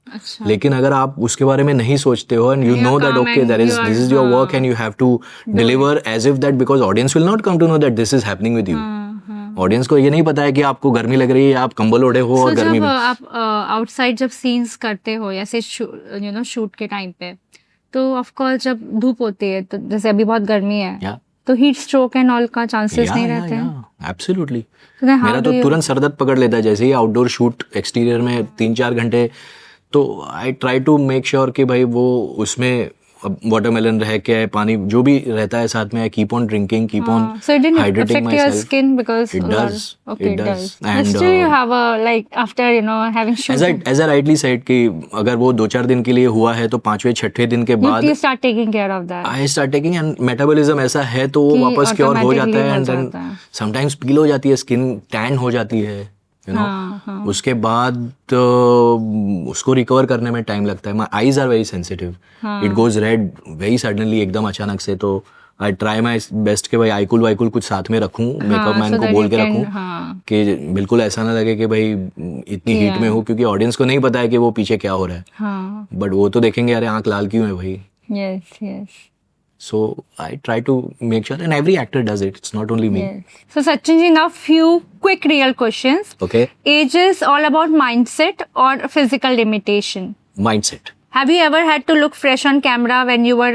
अच्छा. लेकिन अगर आप उसके बारे में नहीं सोचते हो and you know that okay this is your work and you have to deliver as if that, because audience will not come to know that this is happening with you. Audience को ये नहीं पता है कि आपको गर्मी लग रही है, आप कंबल ओढ़े हो और गर्मी जब में. आप आउटसाइड जब सीन्स करते हो ऐसे शूट के टाइम पे, तो ऑफ कोर्स जब धूप होती है तो जैसे अभी बहुत गर्मी है, Yeah. तो हीट स्ट्रोक एंड ऑल का चांसेस नहीं रहते हैं. एब्सोल्युटली. So then how मेरा do तो you- तुरंत सरदर्द पकड़ लेता है जैसे ही आउटडोर शूट एक्सटीरियर में 3-4 घंटे. तो I try to make sure कि भाई वो उसमें वाटरमेलन रह के पानी जो भी रहता है साथ में, keep on drinking, keep on So it didn't hydrating affect your myself. skin because It does. Okay, It it does. does. And, But still you have a like after having shoot. As I rightly said कि अगर वो 2-4 दिन के लिए हुआ है तो 5वें-6वें दिन के बाद you start taking care of that. I start taking. And metabolism ऐसा है तो वो कि वापस क्योर हो जाता automatically है. हो एंड देन जाता है. समटाइम्स पील हो जाती है, स्किन टैन हो जाती है. यू नो, हाँ. उसके बाद उसको रिकवर करने में टाइम लगता है. My eyes are very sensitive. It goes red very suddenly, एकदम अचानक से. तो आई ट्राई माई बेस्ट कि भाई आईकुल वाईकुल कुछ साथ में रखूं, मेकअप मैन को बोल के रखूं कि बिल्कुल ऐसा ना लगे कि भाई इतनी हीट में हूँ, क्योंकि ऑडियंस को नहीं पता है कि वो पीछे क्या हो रहा है. हाँ. बट वो तो देखेंगे अरे आंख लाल क्यों है भाई. Yes. So I try to make sure, and every actor does it. It's not only me. Yes. So Sachin ji, now few quick real questions. Okay. Age is all about mindset or physical limitation. Mindset. Have you ever had to look fresh on camera when you were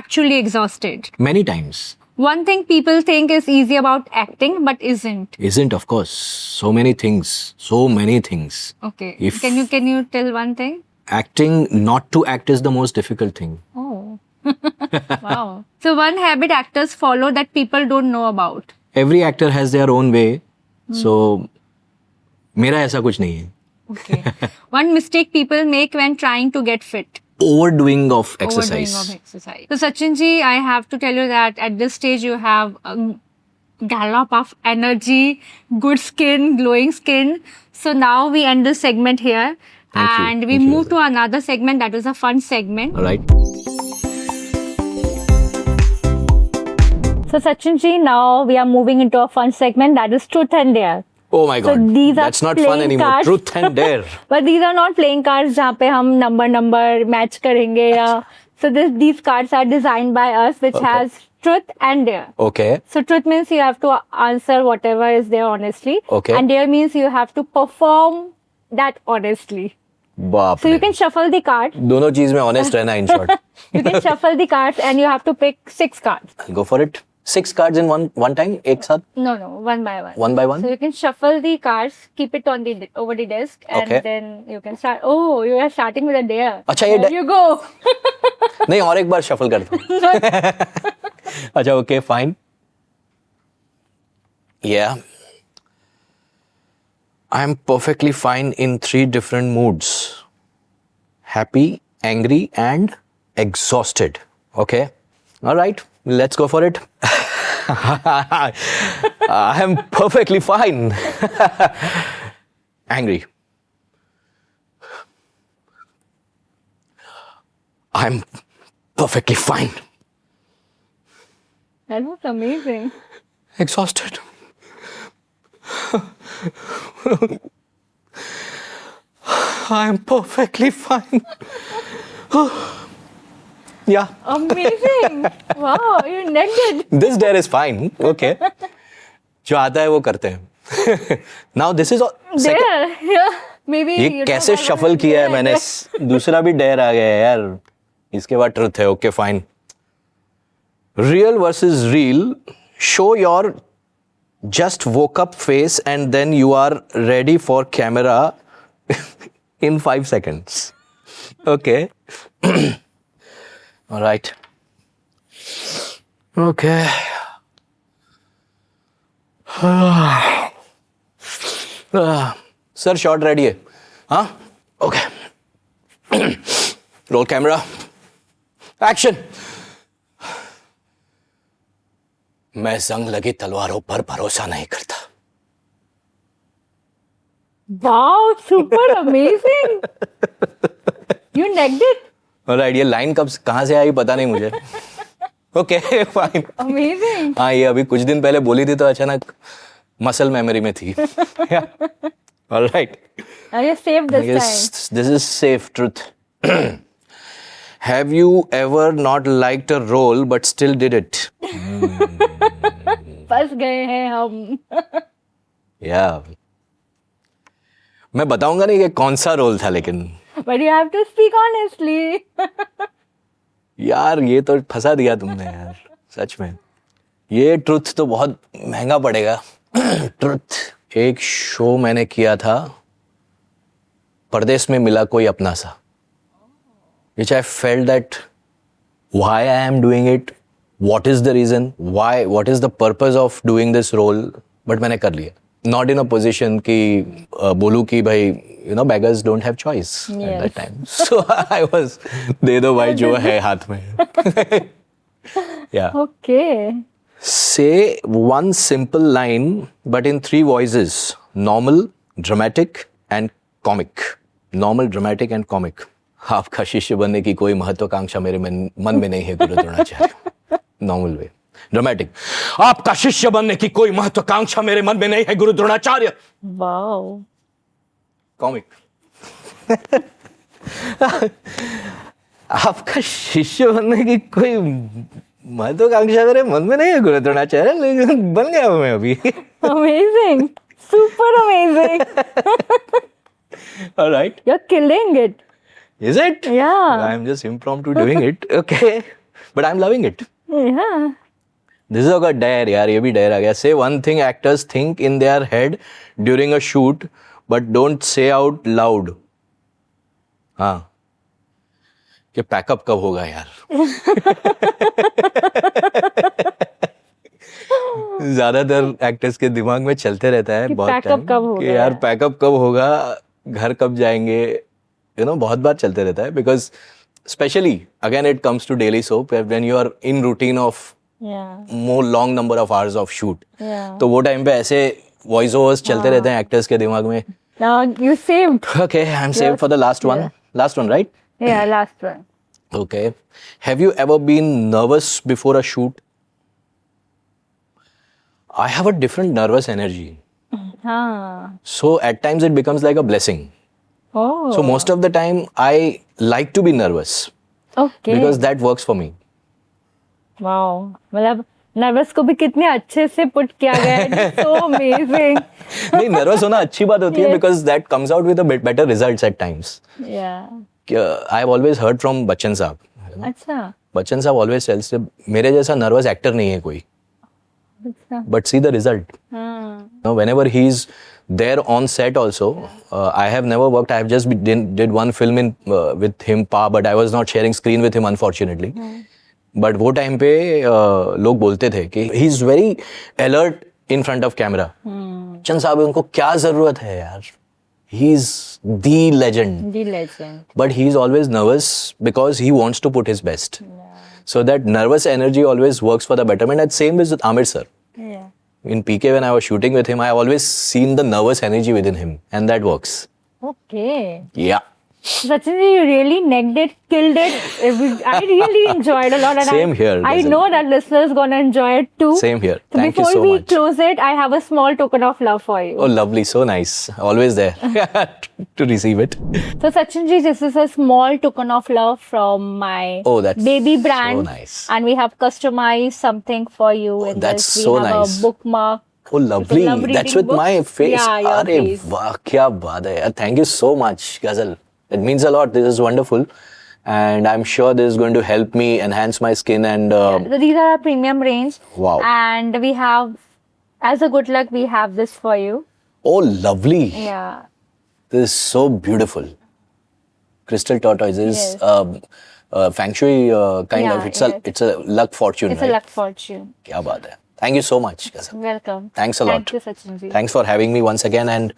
actually exhausted? Many times. One thing people think is easy about acting, but isn't. Isn't, of course. So many things. So many things. Okay. If- Can you tell one thing? Acting, not to act is the most difficult thing. Oh. Wow. So one habit actors follow that people don't know about. Every actor has their own way. So मेरा ऐसा कुछ नहीं है. Okay. One mistake people make when trying to get fit. Overdoing of exercise. Overdoing of exercise. So Sachin ji, I have to tell you that at this stage you have a gallop of energy, good skin, glowing skin. So now we end this segment here. Thank you. And we Thank you, move Raza. to another segment that is a fun segment. All right. So Sachin ji, now we are moving into a fun segment that is Truth and Dare. Oh my So God. these are That's not fun playing anymore. cards. Truth and dare. But these are not playing cards जहाँ पे हम number match करेंगे या so these cards are designed by us which Okay. has truth and dare. Okay. So truth means you have to answer whatever is there honestly. Okay. And dare means you have to perform that honestly. बाप So रे. you can shuffle the cards. दोनों चीज में honest रहना in short. You can shuffle the cards and you have to pick 6 cards. Go for it. 6 cards in one time, एक साथ, No, one by one. one by one. So you can shuffle the cards, keep it on the over the desk, and Okay. then you can start. Oh, you are starting with a dare. अच्छा, ये There you go. नहीं, और एक बार shuffle कर दो. अच्छा, okay, fine. Yeah. I'm perfectly fine in 3 different moods. Happy, angry, and exhausted. Okay. All right. Let's go for it. I am perfectly fine. Angry. I'm perfectly fine. That was amazing. Exhausted. I'm perfectly fine. Yeah, Amazing. Wow, you nailed it. this dare is fine. Okay. जो आता है वो करते हैं. Now this is all. There, yeah. Maybe ये you कैसे know, shuffle किया है मैंने. yeah. दूसरा भी डेयर आ गया है यार. इसके बाद ट्रुथ है. Okay fine. Real versus reel. Show your just woke up face and then you are ready for camera in 5 seconds. Okay. All right. Okay. Sir, shot ready है. हाँ? Okay. Roll camera. Action. मैं जंग लगी तलवारों पर भरोसा नहीं करता. Wow, super amazing. You nailed it. Alright, ये लाइन कहाँ से आई पता नहीं मुझे. Okay fine. Amazing. हाँ, ये अभी कुछ दिन पहले बोली थी तो अचानक मसल मेमोरी में थी. Alright. Now you're safe I this guess this is safe truth. Have you ever not liked a role but still did it? time. फंस गए हैं हम. Yeah. मैं बताऊंगा नहीं कि कौन सा रोल था लेकिन But you have to speak honestly. यार ये तो फंसा दिया तुमने यार सच में. ये ट्रुथ तो बहुत महंगा पड़ेगा. ट्रुथ. एक शो मैंने किया था परदेश में मिला कोई अपना सा. Which I felt that why I am doing it, what is the reason, why, what is the purpose of doing this role, but मैंने कर लिया. Not in a position कि बोलूँ कि भाई you know beggars don't have choice at that time. So I was दे दो भाई जो है हाथ में. Yeah. Okay. Say one simple line but in 3 voices. Normal, dramatic and comic. Normal, dramatic and comic. आपका शिष्य बनने की कोई महत्वाकांक्षा मेरे मन में नहीं है गुरु द्रोणाचार्य. Normal way. ड्रामेटिक. आपका शिष्य बनने की कोई महत्वाकांक्षा मेरे मन में नहीं है गुरु द्रोणाचार्य. Wow. कॉमिक. आपका शिष्य बनने की कोई महत्वाकांक्षा मेरे मन में नहीं है गुरु द्रोणाचार्य, लेकिन बन गया हूं मैं अभी. Amazing. Super amazing. All right. You're killing it. Is it? Yeah. I'm just impromptu doing it. Okay. But I'm loving it. Yeah. This is a dare यार. ये भी dare आ गया. Say one thing actors think in their head during a shoot but don't say out loud. हाँ. कि pack up कब होगा यार. ज्यादातर एक्टर्स के दिमाग में चलते रहता है बहुत पैकअप टाइम कब होगा कि यार पैकअप कब होगा, घर कब जाएंगे. You know, बहुत बार चलते रहता है because especially again it comes to daily soap when you are in routine of Yeah. more long number of hours of shoot. Yeah. तो वो टाइम पे ऐसे वॉइस ओवर्स चलते रहते हैं एक्टर्स के दिमाग में. Now you saved. Okay, I'm saved for the last one. Last one, right? Yeah, last one. Okay. Have you ever been nervous before a shoot? I have a different nervous energy. Huh. So at times it becomes like a blessing. Oh. So most of the time I like to be nervous Okay. because that works for me. Wow. मतलब nervous को भी कितने अच्छे से put किया गया है. So amazing. नहीं, nervous होना अच्छी बात होती है because that comes out with a bit better results at times. Yeah. I've always heard from Bachchan साहब. अच्छा. बच्चन साहब always tells मेरे जैसा nervous actor नहीं है कोई. अच्छा. But see the result. हाँ. Now, whenever he's there on set also, I have never worked. I have just did one film in with him, Pa, but I was not sharing screen with him unfortunately. But वो time पे लोग बोलते थे कि he is very alert in front of camera. चंद साहब उनको क्या जरूरत है यार? He is the legend. The legend. But he is always nervous because he wants to put his best. So that nervous energy always works for the betterment. And same with Amir sir. Yeah. In PK when I was shooting with him, I have always seen the nervous energy within him. And that works. Okay. Yeah. Sachin, you really necked it, killed it. I really enjoyed a lot. And Same here, I Ghazal. know that listeners gonna enjoy it too. Same here. So Thank you before so we much. close it, I have a small token of love for you. Oh, lovely. So nice. Always there to receive it. So Sachin ji, this is a small token of love from my Oh, that's baby brand. so nice. And we have customized something for you. In that's this. so we have nice. a bookmark. Oh, lovely. love That's reading with book. my face. Yeah, your Arre, face. वाह, क्या बात है यार. Thank you so much, Ghazal. It means a lot. This is wonderful. And I'm sure this is going to help me enhance my skin and So these are our premium range. Wow. And we have, as a good luck, we have this for you. oh, lovely. Yeah. This is so beautiful. Crystal tortoise is Yes. feng shui kind Yeah, of. yes. It's a luck fortune, It's right? a luck fortune. क्या बात है. Thank you so much, Ghazal. Welcome. Thanks a lot. Thank you, Sachin ji. Thanks for having me once again, and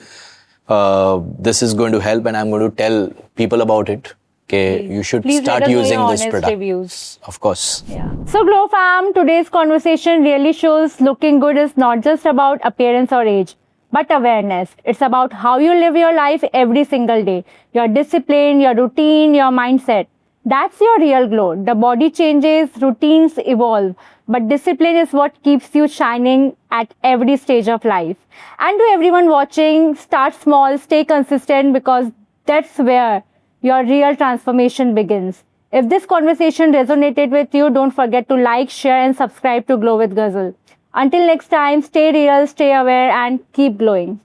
this is going to help, and I'm going to tell people about it. Okay, you should Please start let us know using your this honest product. reviews. Of course. Yeah. So Glow fam, today's conversation really shows looking good is not just about appearance or age, but awareness. It's about how you live your life every single day. Your discipline, your routine, your mindset. That's your real glow. The body changes, routines evolve, but discipline is what keeps you shining at every stage of life. And to everyone watching, start small, stay consistent, because that's where your real transformation begins. If this conversation resonated with you, don't forget to like, share, and subscribe to Glow with Ghazal. Until next time, stay real, stay aware, and keep glowing.